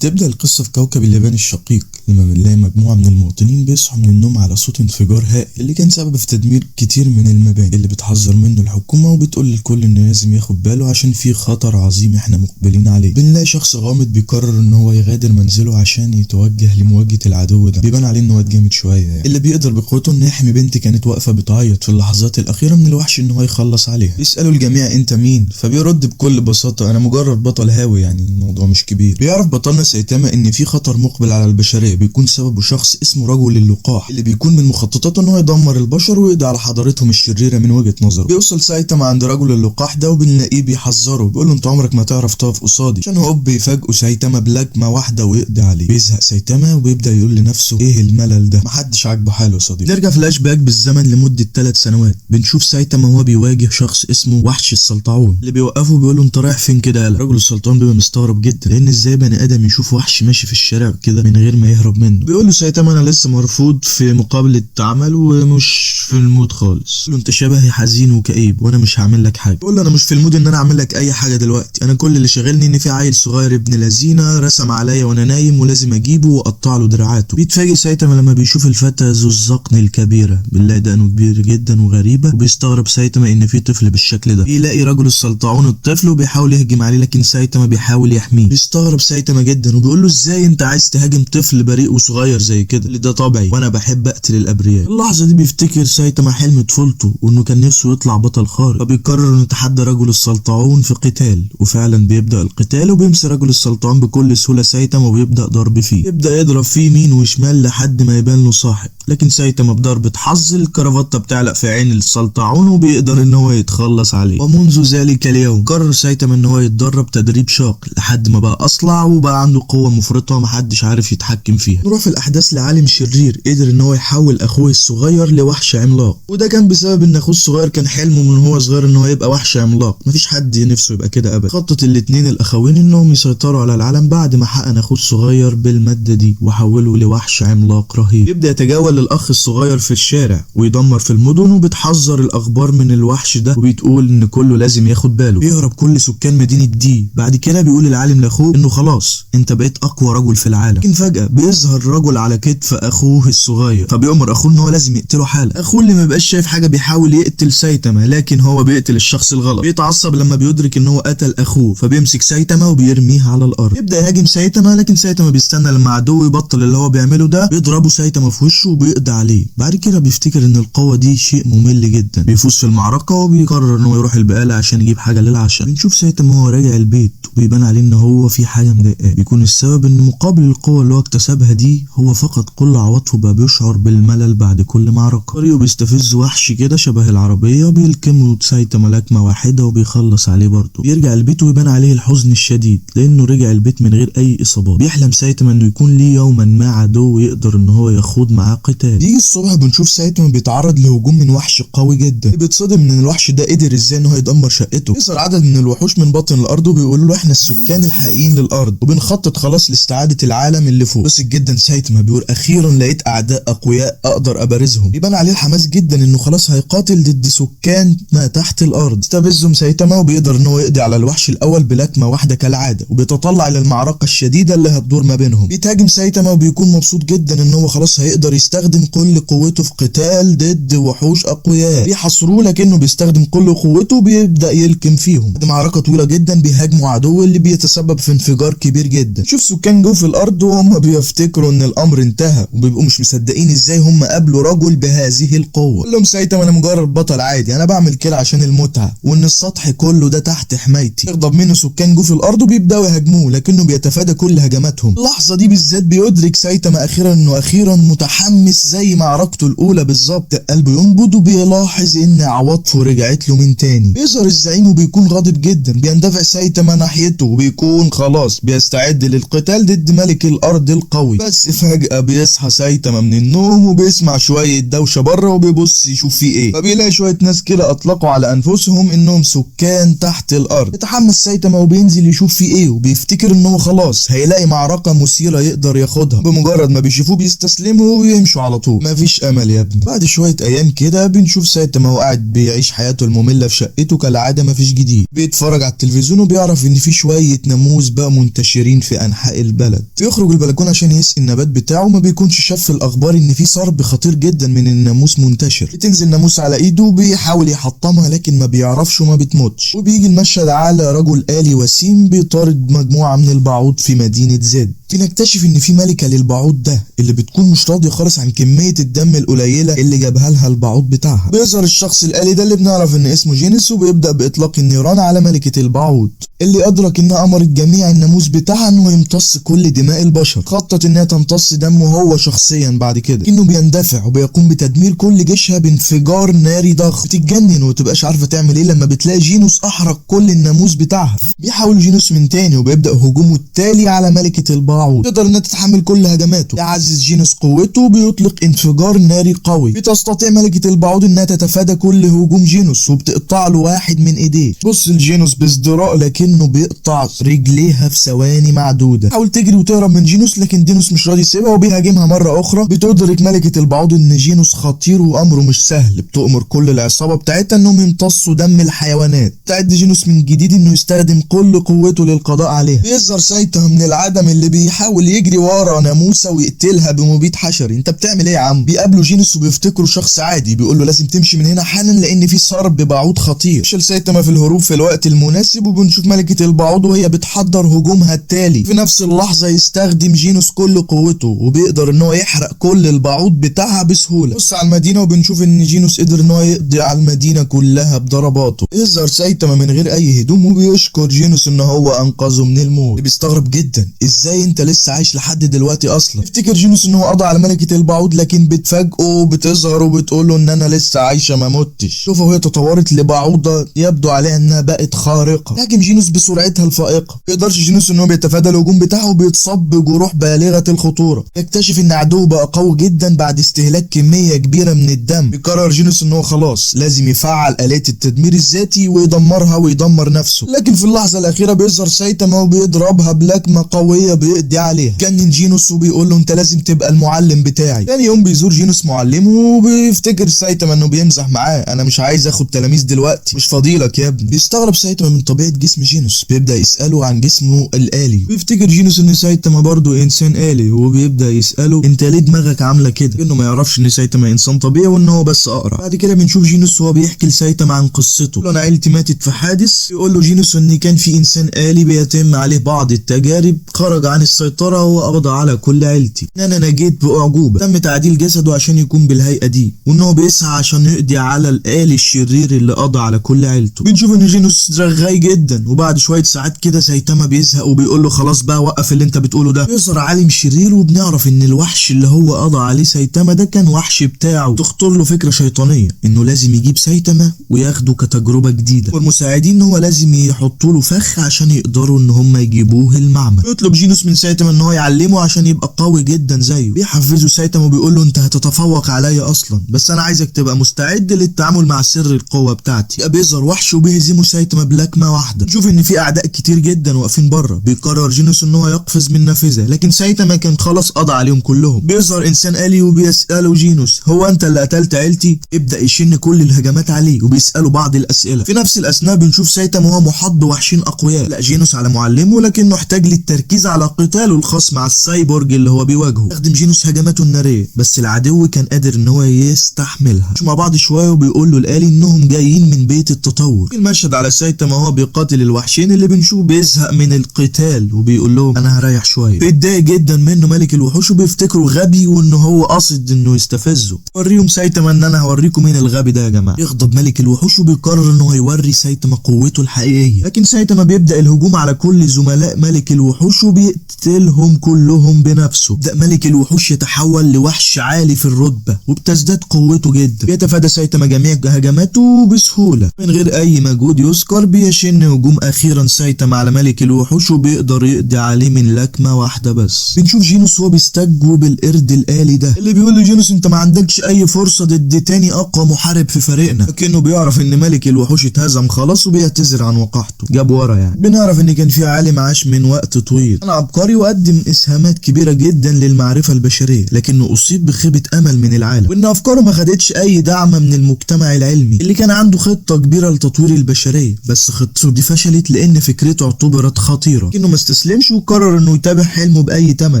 بتبدأ القصة في كوكب اليابان الشقيق لما بنلاقي مجموعة من المواطنين بيصحوا من النوم على صوت انفجار هائل اللي كان سبب في تدمير كتير من المباني اللي بتحذر منه الحكومة وبتقول للكل انه لازم ياخد باله عشان في خطر عظيم احنا مقبلين عليه. بنلاقي شخص غامض بيقرر ان هو يغادر منزله عشان يتوجه لمواجهة العدو ده. بيبان عليه انه واد جامد شوية يعني. اللي بيقدر بقوته انه يحمي بنت كانت واقفة بتعيط في اللحظات الأخيرة من الوحش ان هو يخلص عليها. بيسألوا الجميع انت مين؟ فبيرد بكل بساطة انا مجرد بطل هاوي، يعني الموضوع مش كبير. بيعرف بطلنا سايتاما ان في خطر مقبل على البشريه بيكون سببه شخص اسمه رجل اللقاح اللي بيكون من مخططاته ان هو يدمر البشر ويقضي على حضارتهم الشريره من وجهه نظره. بيوصل سايتاما عند رجل اللقاح ده وبنلاقيه بيحذره، بيقول له انت عمرك ما تعرف تقف قصادي، عشان هو بيفاجئه سايتاما بلجمه واحده ويقضي عليه. بيزهق سايتاما وبيبدا يقول لنفسه ايه الملل ده، محدش عاجبه حاله يا صديقي. نرجع فلاش باك بالزمن لمده 3 سنوات، بنشوف سايتاما وهو بيواجه شخص اسمه وحش السلطعون اللي بيوقفه بيقول له انت رايح فين كده يالا. رجل السلطعون بيبقى مستغرب جدا لان ازاي بني ادم يشوف وحش ماشي في الشارع كده من غير ما يهرب منه. بيقول له سايتاما انا لسه مرفوض في مقابله عمل ومش في المود خالص. بيقول له انت شبهي حزين وكئيب وانا مش هعمل لك حاجه. بيقول له انا مش في المود ان انا اعمل لك اي حاجه دلوقتي، انا كل اللي شاغلني ان في عيل صغير ابن لذينه رسم عليا وانا نايم ولازم اجيبه واقطع له دراعاته. بيتفاجئ سايتاما لما بيشوف الفتى ذو الذقن الكبيره، بنلاقي دقنه كبير جدا وغريبه، وبيستغرب سايتاما ان في طفل بالشكل ده. بيلاقي رجل السلطعون الطفل وبيحاول يهجم عليه لكن سايتاما بيحاول يحميه. بيستغرب سايتاما جدا وبيقول له ازاي انت عايز تهاجم طفل بريء وصغير زي كده، اللي ده طبعي وانا بحب اقتل الابرياء. اللحظه دي بيفتكر سايتاما حلم طفولته وانه كان نفسه يطلع بطل خارق، فبيقرر انه يتحدى رجل السلطعون في قتال، وفعلا بيبدا القتال وبيمسك رجل السلطعون بكل سهوله سايتاما وبيبدا ضرب فيه. يبدا يضرب فيه يمين وشمال لحد ما يبان له صاحب، لكن سايتاما بضربه حظ الكرافته بتعلق في عين السلطعون وبيقدر ان هو يتخلص عليه. ومنذ ذلك اليوم قرر سايتاما ان هو يتدرب تدريب شاق لحد ما بقى اصلع وبقى عنده قوه مفرطه محدش عارف يتحكم فيها. نروح في الاحداث لعالم شرير قدر ان هو يحول اخوه الصغير لوحش عملاق، وده كان بسبب ان اخوه الصغير كان حلمه من هو صغير ان هو يبقى وحش عملاق. مفيش حد نفسه يبقى كده ابدا. خطط الاتنين الاخوين انهم يسيطروا على العالم بعد ما حقن اخوه الصغير بالماده دي وحوله لوحش عملاق رهيب. يبدا يتجول الاخ الصغير في الشارع ويدمر في المدن، وبتحذر الاخبار من الوحش ده وبتقول ان كله لازم ياخد باله. بيهرب كل سكان مدينه دي. بعد كده بيقول العالم لاخوه انه خلاص انت بقيت اقوى رجل في العالم. لكن فجاه بيظهر رجل على كتف اخوه الصغير، فبيأمر اخوه ان هو لازم يقتله حالا. اخوه اللي ما بقاش شايف حاجه بيحاول يقتل سايتاما، لكن هو بيقتل الشخص الغلط. بيتعصب لما بيدرك ان هو قتل اخوه، فبيمسك سايتاما وبيرميه على الارض. يبدا يهاجم سايتاما، لكن سايتاما بيستنى لما عدوه يبطل اللي هو بيعمله ده، بيضربه سايتاما في وشه وبيقضي عليه. بعد كده بيفتكر ان القوه دي شيء ممل جدا، بيفوز في المعركه وبيقرر ان هو يروح البقاله عشان يجيب حاجه للعشاء. بنشوف سايتاما وهو راجع البيت وبيبان عليه ان هو في حاجه مضايقاه، بيكون السبب ان مقابل القوه اللي هو اكتسبها دي هو فقد كل عواطفه، بقى بيشعر بالملل بعد كل معركه. طريقه بيستفز وحش كده شبه العربيه، بيلكمه سايتاما لكمه واحده وبيخلص عليه برضه. بيرجع البيت ويبان عليه الحزن الشديد لانه رجع البيت من غير اي اصابات. بيحلم سايتاما انه يكون ليه يوما ما عدو يقدر ان هو يخوض معاه قتال. بيجي الصبح بنشوف سايتاما بيتعرض لهجوم من وحش قوي جدا، بيتصدم ان الوحش ده قدر ازاي ان هو يدمر شقته. يظهر عدد من الوحوش من باطن الارض وبيقولوا له احنا السكان الحقيقيين للارض وبنخطط خلاص لاستعاده العالم اللي فوق. بسط جدا سايتاما بيقول اخيرا لقيت اعداء اقوياء اقدر ابارزهم. بيبان عليه الحماس جدا انه خلاص هيقاتل ضد سكان ما تحت الارض. استفزهم سايتاما وبيقدر ان هو يقضي على الوحش الاول بلكمه واحده كالعاده، وبيتطلع الى المعركه الشديده اللي هتدور ما بينهم. بيتهاجم سايتاما وبيكون مبسوط جدا ان هو خلاص هيقدر يستخدم كل قوته في قتال ضد وحوش اقوياء. بيحاصروه لكنه بيستخدم كل قوته وبيبدا يلكم فيهم. بعد معركه طويله جدا بيهاجموا عدو اللي بيتسبب في انفجار كبير جدا. شوف سكان جو في الارض وهم بيفتكروا ان الامر انتهى وبيبقوا مش مصدقين ازاي هم قابلوا رجل بهذه القوه. قال لهم سايتاما انا مجرد بطل عادي، انا بعمل كده عشان المتعه وان السطح كله ده تحت حمايتي. يغضب منه سكان جو في الارض وبيبداوا يهاجموه لكنه بيتفادى كل هجماتهم. اللحظه دي بالذات بيدرك سايتاما اخيرا انه اخيرا متحمس زي معركته الاولى بالظبط. قلبه ينبض وبيلاحظ ان عواطفه رجعت له من تاني. بيظهر الزعيم وبيكون غاضب جدا، بيندفع سايتاما ناحيته وبيكون خلاص بيستعد للقتال ضد ملك الارض القوي. قوي. بس فجأة بيصحى سايتاما من النوم وبيسمع شوية دوشة بره وبيبص يشوف فيه ايه، فبيلاقي شوية ناس كده اطلقوا على انفسهم انهم سكان تحت الارض. يتحمس سايتاما وبينزل يشوف فيه ايه، وبيفتكر ان هو خلاص هيلاقي معركة مثيرة يقدر ياخدها. بمجرد ما بيشوفوه بيستسلموا ويمشوا على طول. مفيش امل يا ابني. بعد شوية ايام كده بنشوف سايتاما وهو قاعد بيعيش حياته المملة في شقته كالعادة، مفيش جديد. بيتفرج على التلفزيون وبيعرف ان في شوية ناموس بقى منتشرين في انحاء البلد. بيخرج البلكونة عشان يسقي النبات بتاعه، ما بيكونش شاف في الاخبار ان في صرب خطير جدا من الناموس منتشر. بتنزل ناموس على ايده وبيحاول يحطمها لكن ما بيعرفش وما بتموتش. وبيجي المشهد على رجل آلي وسيم بيطارد مجموعة من البعوض في مدينة زد. بنكتشف ان في ملكة للبعوض ده اللي بتكون مش راضية خالص عن كمية الدم القليلة اللي جابها لها البعوض بتاعها. بيظهر الشخص الآلي ده اللي بنعرف ان اسمه جينيس، وبيبدأ بإطلاق النيران على ملكة البعوض اللي أدرك انها أمرت جميع الناموس بتاعها انه يمتص كل دماء البشر. خطط انها تمتص دمه هو شخصيا بعد كده، انه بيندفع وبيقوم بتدمير كل جيشها بانفجار ناري ضخم. بتتجنن ومتبقاش عارفة تعمل ايه لما بتلاقي جينوس أحرق كل الناموس بتاعها. بيحاول جينوس من تاني وبيبدأ هجومه التالي على ملكة البعوض. تقدر انها تتحمل كل هجماته. يعزز جينوس قوته وبيطلق انفجار ناري قوي. بتستطيع ملكة البعوض انها تتفادى كل هجوم جينوس وبتقطع له واحد من ايديه. بص لجينوس بازدراء لكنه بيقطع رجليها في ثواني معدودة. حاول تجري وتهرب من جينوس لكن جينوس مش راضي يسيبها وبيهاجمها مرة اخرى. بتدرك ملكة البعوض ان جينوس خطير وامره مش سهل. بتؤمر كل العصابة بتاعتها انهم يمتصوا دم الحيوانات. تعد جينوس من جديد انه يستخدم كل قوته للقضاء عليها. بيظهر سايتاما من العدم اللي بيحاول يجري ورا ناموسة ويقتلها بمبيد حشري. انت بتعمل ايه يا عم؟ بيقابلوا جينوس وبيفتكروا شخص عادي. بيقول له لازم تمشي من هنا حالا لان في صرب بعوض خطير. شل سايتاما في الهروب في الوقت المناسب وبنشوف ملكة البعوض وهي بتحضر هجومها التالي. في نفس اللحظة يستخدم جينوس كل قوته وبيقدر ان هو يحرق كل البعوض بتاعها بسهولة. بص على المدينة وبنشوف ان جينوس قدر ان هو يقضي على المدينة كلها بضرباته. يظهر سايتاما من غير اي هدوم وبيشكر جينوس ان هو انقذه من الموت. بيستغرب جدا ازاي انت لسه عايش لحد دلوقتي اصلا. يفتكر جينوس ان هو قضى على ملكة البعوض لكن بتفاجئه وبتظهر وبتقول له ان انا لسه عايشة ما متش. شوفها وهي تطورت لبعوضة يبدو عليها انها بقت خارقة. لكن جينوس بسرعتها الفائقة ما يقدرش جينوس ان هو بيتفادى الهجوم بتاعه وبيتصاب بجروح بالغة الخطورة. يكتشف ان عدوه بقى قوي جدا بعد استهلاك كمية كبيرة من الدم. بيقرر جينوس ان هو خلاص لازم يفعل آلات التدمير الذاتي ويدمرها ويدمر نفسه. لكن في اللحظة الأخيرة بيظهر سايتاما وبيضربها بلكمة قوية بيقضي عليها. جنن جينوس وبيقول له انت لازم تبقى المعلم بتاعي. تاني يوم بيزور جينوس معلمه وبيفتكر سايتاما انه بيمزح معاه. انا مش عايز اخد تلاميذ دلوقتي، مش فاضيلك يا ابني. بيستغرب سايتاما من طبيعة جسم جينوس. بيبدأ يسأله عن جسمه الآلي. بيفتكر جينوس ان سايتاما برضه انسان آلي وبيبدأ يسأله انت ليه دماغك عاملة كده؟ انه ما يعرفش ان سايتاما انسان طبيعي وان هو بس اقرع. بعد كده بنشوف جينوس وهو بيحكي لسايتاما عن قصته. له انا عيلتي ماتت في حادث. يقول له جينوس ان كان في انسان آلي بيتم عليه بعض التجارب خرج عن السيطرة وقضى على كل عيلتي. انا نجيت باعجوبة. تم تعديل جسده عشان يكون بالهيئة دي وان هو بيسعى عشان يقضي على الآلي الشرير اللي قضى على كل عيلته. بنشوف ان جينوس رغاي جدا وبعد شوية ساعات كده سايتاما بيزهق وبيقول له خلاص بقى وقف اللي انت بتقوله ده. بيظهر عالم شرير وبنعرف ان الوحش اللي هو قضى عليه سايتاما ده كان وحش بتاعه. تخطر له فكرة شيطانية انه لازم يجيب سايتاما وياخده كتجربة جديدة، والمساعدين ان هو لازم يحطوا له فخ عشان يقدروا ان هم يجيبوه المعمل. بيطلب جينوس من سايتاما ان هو يعلمه عشان يبقى قوي جدا زيه. بيحفزه سايتاما وبيقول له انت هتتفوق عليا اصلا بس انا عايزك تبقى مستعد للتعامل مع سر القوة بتاعتي. بيظهر وحش وبيهزمه سايتاما بلكمة واحدة. نشوف ان في اعداء كتير جدا واقفين بره. بيقرر جينوس ان هو يقفز من نافذة لكن سايتاما كان خلاص قضى عليهم كلهم. بيظهر انسان آلي وبيسأله جينوس هو انت اللي قتلت عيلتي؟ يبدأ يشن كل الهجمات عليه وبيسأله بعض الاسئلة. في نفس الاثناء بنشوف سايتاما وهو محاط بوحشين اقوياء. لا جينوس على معلمه لكنه احتاج للتركيز على قتاله الخاص مع السايبورج اللي هو بيواجهه. استخدم جينوس هجماته النارية بس العدو كان قادر ان هو يستحملها. مش مع بعض شوية وبيقول له الآلي انهم جايين من بيت التطور. في المشهد على سايتاما وهو بيقاتل الوحشين اللي بنشوف بيزهق من القتال وبيقول لهم انا هريح شوية. بيتضايق جدا منه ملك الوحوش وبيفتكره غبي وانه هو قاصد انه يستفزه. وريهم سايتاما ان انا هوريكم مين الغبي ده يا جماعة. يغضب ملك الوحوش وبيقرر انه هيوري سايتاما قوته الحقيقية. لكن سايتاما بيبدأ الهجوم على كل زملاء ملك الوحوش وبيقتلهم كلهم بنفسه. بدأ ملك الوحوش يتحول لوحش عالي في الرتبة وبتزداد قوته جدا. بيتفادى سايتاما جميع هجماته بسهولة من غير اي مجهود يذكر. بيشن هجوم اخيرا سايتاما على ملك الوحوش وبيقدر يقضي عليه من لكمة واحدة بس. بنشوف جينوس وهو بيستجوب القرد الآلي ده اللي بيقول لجينوس انت ما عندكش اي فرصة ضد تاني اقوى محارب في فريقنا، لكنه بيعرف ان ملك الوحوش اتهزم خلاص وبيعتذر عن وقاحته، جاب ورا يعني. بنعرف ان كان في عالم عاش من وقت طويل، كان عبقري وقدم اسهامات كبيرة جدا للمعرفة البشرية، لكنه اصيب بخيبة امل من العالم، وان افكاره ما خدتش اي دعم من المجتمع العلمي اللي كان عنده خطة كبيرة لتطوير البشرية، بس خطته دي فشلت لان فكرته اعتبرت خطيرة، لكنه ما استسلمش وقرر انه يتابع حلمه باي ثمن.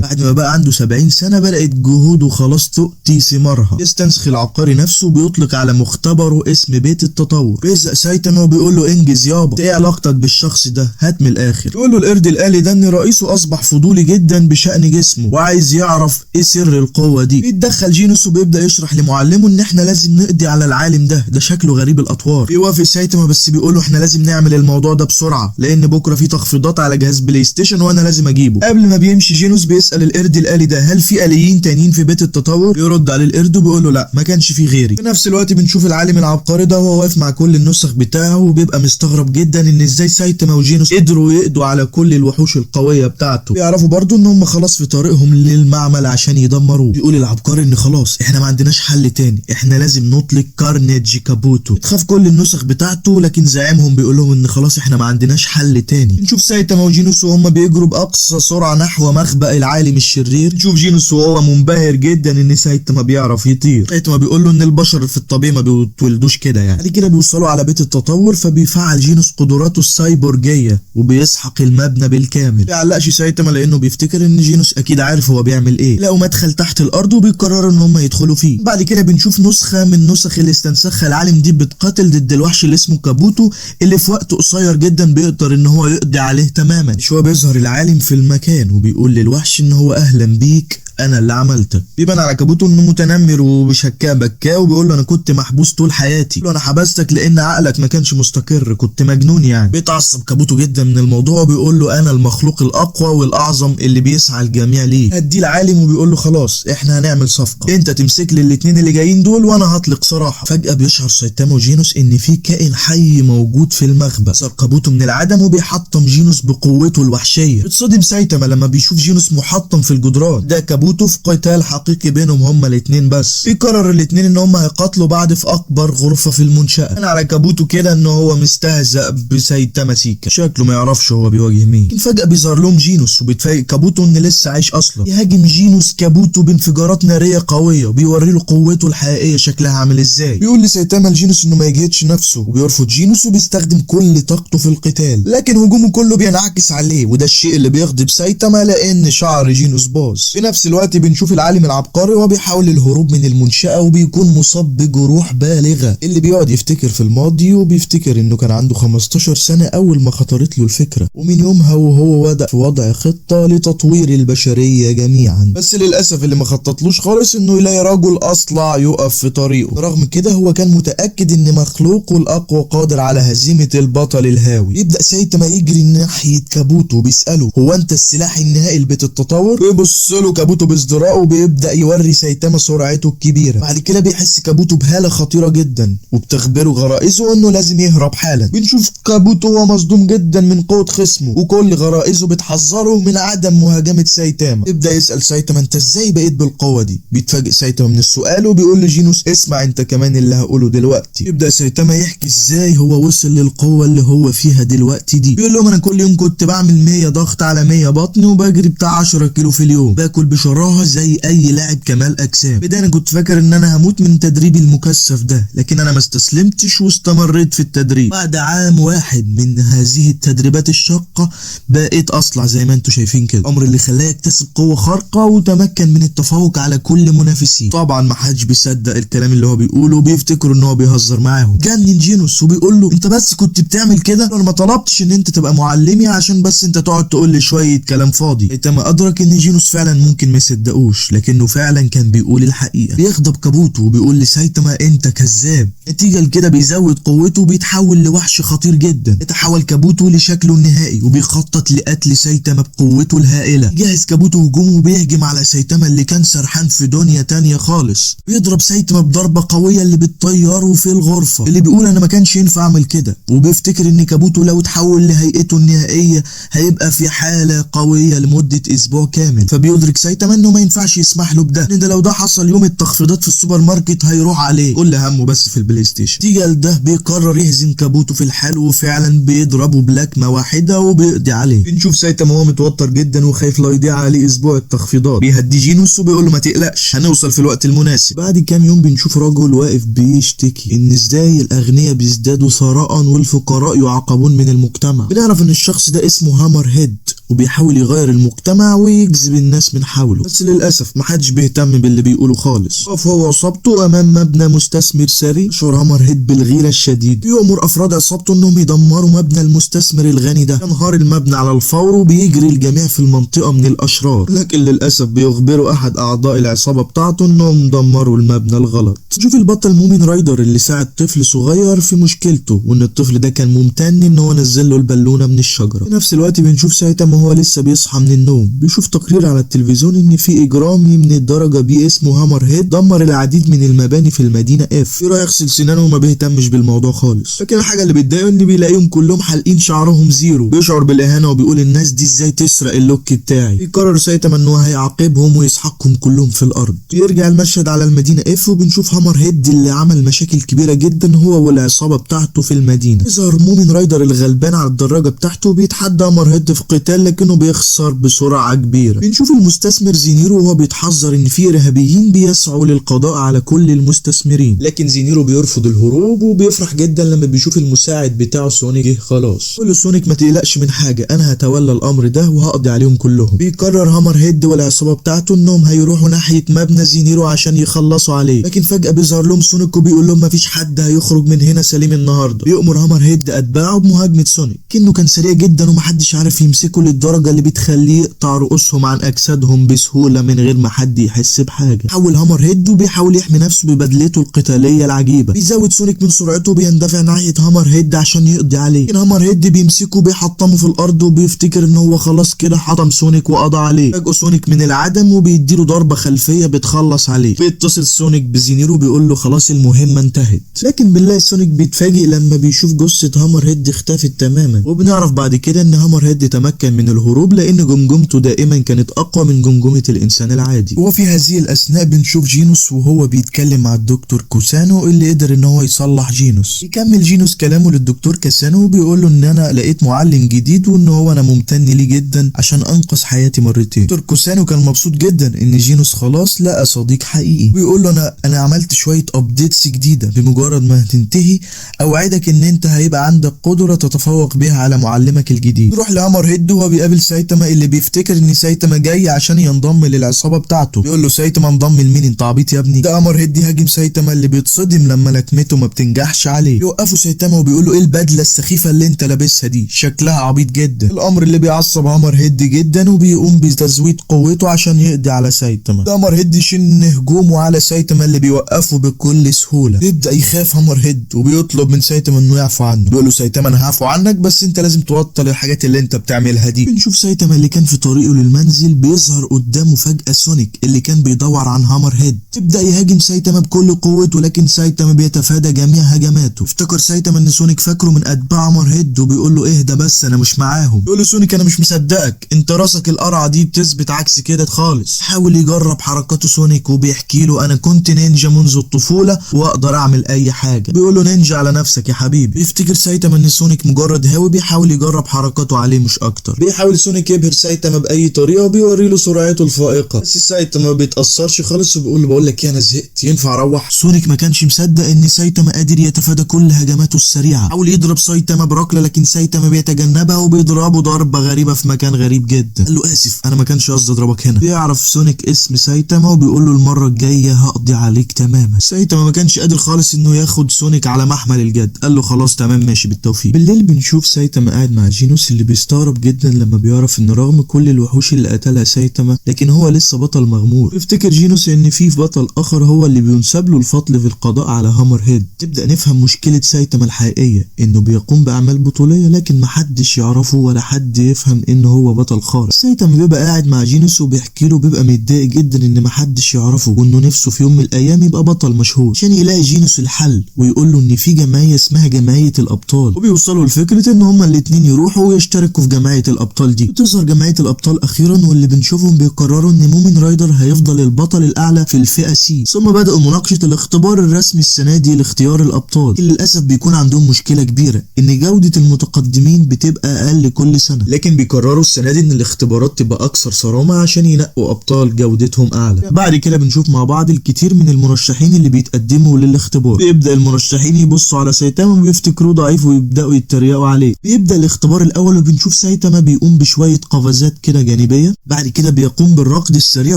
بعد ما بقى عنده 70 سنة بدأت جهوده خلاص تؤتي ثمارها. يستنسخ العبقري نفسه وبيطلق على مختبره اسم بيت التطور. بيزق سايتاما وبيقول له انجز يابا، ايه علاقتك بالشخص ده؟ هات من الاخر. يقول له القرد الآلي ده ان رئيسه اصبح فضولي جدا بشأن جسمه وعايز يعرف ايه سر القوة دي. بيتدخل جينوس وبيبدأ يشرح لمعلمه ان احنا لازم نقضي على العالم ده شكله غريب الاطوار. بيوافق سايتاما بس بيقول له احنا لازم نعمل الموضوع ده بسرعة لان بكرة في تخفيضات على جهاز بلاي ستيشن وانا لازم اجيبه. قبل ما بيمشي جينوس بيسأل القرد الآلي ده هل في آليين تانيين في بيت التطور؟ بيرد عليه القرد وبيقول له لا ما كانش في غيري. في نفس الوقت بنشوف العالم العبقري ده وهو واقف مع كل النسخ بتاعه وبيبقى مستغرب جدا ان ازاي سايتاما وجينوس قدروا يقضوا على كل الوحوش القوية بتاعته. بيعرفوا برضو ان هم خلاص في طريقهم للمعمل عشان يدمروه. بيقول العبقري ان خلاص احنا ما عندناش حل تاني، احنا لازم نطلق كارنيج كابوتو. بتخاف كل النسخ بتاعته لكن زعيمهم بيقول لهم ان خلاص احنا ما عندناش حل تاني. بنشوف سايتاما وجينوس وهم بيجروا باقصى سرعة نحو مخبأ العالم الشرير. نشوف جينوس وهو منبهر جدا ان سايتاما بيعرف يطير. سايتاما بيقول له ان البشر في الطبيعي ما بيتولدوش كده يعني. بعد كده بيوصلوا على بيت التطور فبيفعل جينوس قدراته السايبورجية وبيسحق المبنى بالكامل. ما بيعلقش سايتاما لانه بيفتكر ان جينوس اكيد عارف هو بيعمل ايه. لقوا مدخل تحت الارض وبيقرروا ان هم يدخلوا فيه. بعد كده بنشوف نسخة من نسخ اللي استنسخها العالم دي بتقاتل ضد الوحش اللي اسمه كابوتو اللي في وقت قصير جدا بيقدر ان هو يقضي عليه تماما. شوية بيظهر العالم في المكان وبيقول للوحش ان هو اهلا بيك انا اللي عملتك. بيبان على كابوتو انه متنمر وبشكاه بكاه وبيقول له انا كنت محبوس طول حياتي، بيقول له انا حبستك لان عقلك ما كانش مستقر، كنت مجنون يعني. بيتعصب كابوتو جدا من الموضوع وبيقول له انا المخلوق الاقوى والاعظم اللي بيسعى الجميع ليه. هدي العالم وبيقول له خلاص احنا هنعمل صفقه، انت تمسك لي الاثنين اللي جايين دول وانا هطلق سراحه. فجاه بيشعر سايتاما وجينوس ان في كائن حي موجود في المخبأ. صار كابوتو من العدم وبيحطم جينوس بقوته الوحشيه. بيتصدم سايتاما لما بيشوف جينوس محطم في الجدران. ده كابوتو في قتال حقيقي بينهم هما الاثنين بس. بيقرر الاثنين ان هما هيقاتلوا بعض في اكبر غرفه في المنشاه. انا على كابوتو كده ان هو مستهزأ بسايتاما سيكا، شكله ما يعرفش هو بيواجه مين. لكن فجاه بيظهر لهم جينوس وبيتفاجئ كابوتو ان لسه عايش اصلا. يهاجم جينوس كابوتو بانفجارات ناريه قويه وبيوري له قوته الحقيقيه شكلها عامل ازاي. بيقول لسايتاما لجينوس انه ما يجهدش نفسه وبيرفض جينوس وبيستخدم كل طاقته في القتال، لكن هجومه كله بينعكس عليه وده الشيء اللي بيغضب سايتاما لان شعر جينوس باظ. في نفس الوقت بنشوف العالم العبقري وهو بيحاول الهروب من المنشأة وبيكون مصاب بجروح بالغة. اللي بيقعد يفتكر في الماضي وبيفتكر انه كان عنده 15 سنة اول ما خطرت له الفكرة، ومن يومها وهو بدأ في وضع خطة لتطوير البشرية جميعا. بس للأسف اللي ما خططلوش خالص انه يلاقي رجل اصلع يقف في طريقه. رغم كده هو كان متأكد ان مخلوقه الاقوى قادر على هزيمة البطل الهاوي. يبدأ سايتاما يجري ناحية كابوتو وبيسأله هو انت السلاح النهائي لبيت التطور؟ بيبص له كابوتو بازدراء وبيبدأ يوري سايتاما سرعته الكبيرة. بعد كده بيحس كابوتو بهالة خطيرة جدا وبتخبره غرائزه انه لازم يهرب حالا. بنشوف كابوتو وهو مصدوم جدا من قوة خصمه وكل غرائزه بتحذره من عدم مهاجمة سايتاما. يبدأ يسأل سايتاما انت ازاي بقيت بالقوة دي؟ بيتفاجئ سايتاما من السؤال وبيقول لجينوس اسمع انت كمان اللي هقوله دلوقتي. يبدأ سايتاما يحكي ازاي هو وصل للقوة اللي هو فيها دلوقتي دي. بيقول لهم انا كل يوم كنت بعمل 100 ضغط على 100 بطن وبجري بتاع 10 كيلو في اليوم، باكل بشراهة زي اي لاعب كمال اجسام. بداية انا كنت فاكر ان انا هموت من تدريبي المكثف ده، لكن انا ما استسلمتش واستمريت في التدريب. بعد عام واحد من هذه التدريبات الشاقة بقيت اصلع زي ما انتم شايفين كده، الامر اللي خلاه يكتسب قوة خارقة وتمكن من التفوق على كل منافسيه. طبعا ما حدش بيصدق الكلام اللي هو بيقوله وبيفتكروا ان هو بيهزر معاهم. جنن جينوس وبيقول له انت بس كنت بتعمل كده، انا ما طلبتش ان انت تبقى معلمي عشان بس انت تقعد تقول لي شوية كلام فاضي. سايتاما ادرك ان جينوس فعلا ممكن ما مصدقوش، لكنه فعلا كان بيقول الحقيقة. بيغضب كابوتو وبيقول لسايتاما انت كذاب. نتيجة لكده بيزود قوته وبيتحول لوحش خطير جدا. يتحول كابوتو لشكله النهائي وبيخطط لقتل سايتاما بقوته الهائلة. جهز كابوتو هجومه وبيهجم على سايتاما اللي كان سرحان في دنيا تانية خالص. بيضرب سايتاما بضربة قوية اللي بتطيره في الغرفة. اللي بيقول انا ما كانش ينفع اعمل كده، وبيفتكر ان كابوتو لو اتحول لهيئته النهائية هيبقى في حالة قوية لمدة اسبوع كامل. فبيدرك سايتاما انه ما ينفعش يسمح له بده، لان ده لو ده حصل يوم التخفيضات في السوبر ماركت هيروح عليه. كل همه بس في البلاي ستيشن. تيجي لده بيقرر يهزم كابوتو في الحال، وفعلا بيضربه بلكمة واحدة وبيقضي عليه. بنشوف سايتاما وهو متوتر جدا وخايف لا يضيع عليه اسبوع التخفيضات. بيهدي جينوس وبيقول له ما تقلقش هنوصل في الوقت المناسب. بعد كام يوم بنشوف رجل واقف بيشتكي ان ازاي الاغنياء بيزدادوا ثراء والفقراء يعاقبون من المجتمع. بنعرف ان الشخص ده اسمه هامر هيد وبيحاول يغير المجتمع ويجذب الناس من حوله، بس للاسف محدش بيهتم باللي بيقوله خالص. وقف هو وعصابته امام مبنى مستثمر ثري. يشعر هامر هيد بالغيره الشديد. بيأمر افراد عصابته انهم يدمروا مبنى المستثمر الغني ده. ينهار المبنى على الفور وبيجري الجميع في المنطقه من الاشرار، لكن للاسف بيخبروا احد اعضاء العصابه بتاعته انهم دمروا المبنى الغلط. نشوف البطل مومن رايدر اللي ساعد طفل صغير في مشكلته، وان الطفل ده كان ممتن ان هو نزل له البالونه من الشجره. في نفس الوقت بنشوف سايتاما وهو لسه بيصحى من النوم. بيشوف تقرير على التلفزيون ان في اجرامي من الدرجه بي اسمه هامر هيد دمر العديد من المباني في المدينه اف. رايح يغسل سنانه وما بيهتمش بالموضوع خالص، لكن الحاجه اللي بتضايقه ان بيلاقيهم كلهم حالقين شعرهم زيرو. بيشعر بالاهانه وبيقول الناس دي ازاي تسرق اللوك بتاعي. بيقرر سايتاما انه هيعاقبهم ويسحقهم كلهم في الارض. بيرجع المشهد على المدينه اف وبنشوف هامر هيد اللي عمل مشاكل كبيره جدا هو والعصابه بتاعته في المدينه. يظهر مومن رايدر الغلبان على الدراجه بتاعته وبيتحدى هامر هيد في قتال، لكنه بيخسر بسرعه كبيره. بنشوف المستثمر زينيرو وهو بيتحذر ان في ارهابيين بيسعوا للقضاء على كل المستثمرين، لكن زينيرو بيرفض الهروب وبيفرح جدا لما بيشوف المساعد بتاعه سونيك جه خلاص. يقول له سونيك ما تقلقش من حاجه، انا هتولى الامر ده وهقضي عليهم كلهم. بيقرر هامر هيد والعصابه بتاعته انهم هيروحوا ناحيه مبنى زينيرو عشان يخلصوا عليه، لكن فجاه بيظهر لهم سونيك وبيقول لهم مفيش حد هيخرج من هنا سليم النهارده. بيأمر هامر هيد اتباعه بمهاجمه سونيك، كأنه كان سريع جدا ومحدش عارف يمسكه للدرجه اللي بتخليه يقطع رؤوسهم عن اجسادهم بسهوله من غير ما حد يحس بحاجه. حول هامر هيد وبيحاول يحمي نفسه ببدلته القتاليه العجيبه. بيزود سونيك من سرعته وبيندفع ناحيه هامر هيد عشان يقضي عليه، لكن هامر هيد بيمسكه وبيحطمه في الارض وبيفتكر ان هو خلاص كده حطم سونيك وقضى عليه. فجأة سونيك من العدم وبيديله ضربه خلفيه بتخلص عليه. بيتصل سونيك بزينيرو بيقول له خلاص المهمه انتهت، لكن بنلاقي سونيك بيتفاجئ لما بيشوف جثه هامر هيد اختفت تماما. وبنعرف بعد كده ان هامر هيد تمكن من الهروب لان جمجمته دائما كانت اقوى من جمجمه الانسان العادي. وفي هذه الاثناء بنشوف جينوس وهو بيتكلم مع الدكتور كوسانو اللي قدر ان هو يصلح جينوس. يكمل جينوس كلامه للدكتور كاسانو وبيقول له ان انا لقيت معلم جديد وان هو انا ممتن ليه جدا عشان انقذ حياتي مرتين. دكتور كوسانو كان مبسوط جدا ان جينوس خلاص لقى صديق حقيقي. بيقول له انا عملت شويه ابديتس جديده، بمجرد ما هتنتهي اوعدك ان انت هيبقى عندك قدره تتفوق بيها على معلمك الجديد. نروح لهامر هيد وهو بيقابل سايتاما اللي بيفتكر ان سايتاما جاي عشان ينضم للعصابه بتاعته. بيقول له سايتاما انضم لمين انت عبيط يا ابني؟ ده هامر هيد يهاجم سايتاما اللي بيتصدم لما لكمته ما بتنجحش عليه. يوقفوا سايتاما وبيقول له ايه البدله السخيفه اللي انت لابسها دي؟ شكلها عبيط جدا. الامر اللي بيعصب هامر هيد جدا وبيقوم بتزويد قوته عشان يقضي على سايتاما. هامر هيد يشن هجومه على سايتاما اللي بيوقفه بكل سهوله. بيبدا يخاف هامر هيد وبيطلب من سايتاما انه يعفو عنه. بيقول له سايتاما انا هعفو عنك بس انت لازم تبطل الحاجات اللي انت بتعملها دي. بنشوف سايتاما اللي كان في طريقه للمنزل بيظهر قدامه فجاه سونيك اللي كان بيدور عن هامر هيد. يبدا يهاجم سايتاما بكل قوته، لكن سايتاما بيتفادى جميع هجماته. افتكر سايتاما ان سونيك فاكره من اتباع هامر هيد وبيقول له اهدى بس انا مش معاهم. بيقول له سونيك انا مش مصدقك، انت راسك القرعه دي بتثبت عكس كده خالص. حاول يجرب حركاته سونيك وبيحكي له انا كنت نينجا منذ الطفوله واقدر اعمل اي حاجه. بيقول له نينجا على نفسك يا حبيبي. بيفتكر سايتاما ان سونيك مجرد هاوي بيحاول يجرب حركاته عليه مش اكتر. بيحاول سونيك يبهر سايتاما باي طريقه وبيوري له سرعته الفائقه، بس سايتاما ما بيتاثرش خالص وبيقول له بقول لك ايه انا زهقت ينفع اروح؟ سونيك ما كانش مصدق ان سايتاما قادر يتفادى كل هجماته السريعه. حاول يضرب سايتاما بركله لكن سايتاما بيتجنبها وبيضربه ضربه غريبه في مكان غريب جدا. قال له اسف انا ما كانش قصدي اضربك هنا. بيعرف سونيك اسم سايتاما وبيقول له المره الجايه هقضي عليك تماما. سايتاما ما كانش قادر خالص انه ياخد سونيك على محمل الجد. قال له خلاص تمام ماشي بالتوفيق. بالليل بنشوف سايتاما قاعد مع جينوس اللي بيستغرب جدا لما بيعرف ان رغم كل الوحوش اللي قتلها سايتاما لكن هو لسه بطل مغمور. بيفتكر جينوس ان في بطل اخر هو اللي بينسب له الفضل في القضاء على هامر هيد. تبدأ نفهم مشكلة سايتاما الحقيقية، انه بيقوم باعمال بطولية لكن محدش يعرفه ولا حد يفهم انه هو بطل خارق. سايتاما بيبقى قاعد مع جينوس وبيحكي له، بيبقى متضايق جدا ان محدش يعرفه وانه نفسه في يوم من الايام يبقى بطل مشهور، عشان يلاقي جينوس الحل ويقول له ان في جمعية اسمها جمعية الابطال، وبيوصلوا لفكرة ان هما الاتنين يروحوا ويشتركوا في جمعية الابطال دي. بتظهر جمعية الابطال اخيرا واللي بنشوفهم بيقرروا ان مومن رايدر هيفضل البطل الاعلى في الفئة سي. ثم بدأوا مناقشة الاختبار الرسمي السنة دي لاختيار الابطال، اللي للاسف بيكون عندهم مشكلة كبيرة ان جودة المتقدمين بتبقى اقل كل سنة، لكن بيقرروا السنة دي ان الاختبارات تبقى اكثر صرامة عشان ينقوا ابطال جودتهم اعلى. بعد كده بنشوف مع بعض الكتير من المرشحين اللي بيتقدموا للاختبار. بيبدأ المرشحين يبصوا على سايتاما ويفتكروه ضعيف ويبدأوا يتريقوا عليه. بيبدأ الاختبار الاول وبنشوف سايتاما بيقوم بشوية قفزات كده جانبية، بعد كده بيقوم بالركض السريع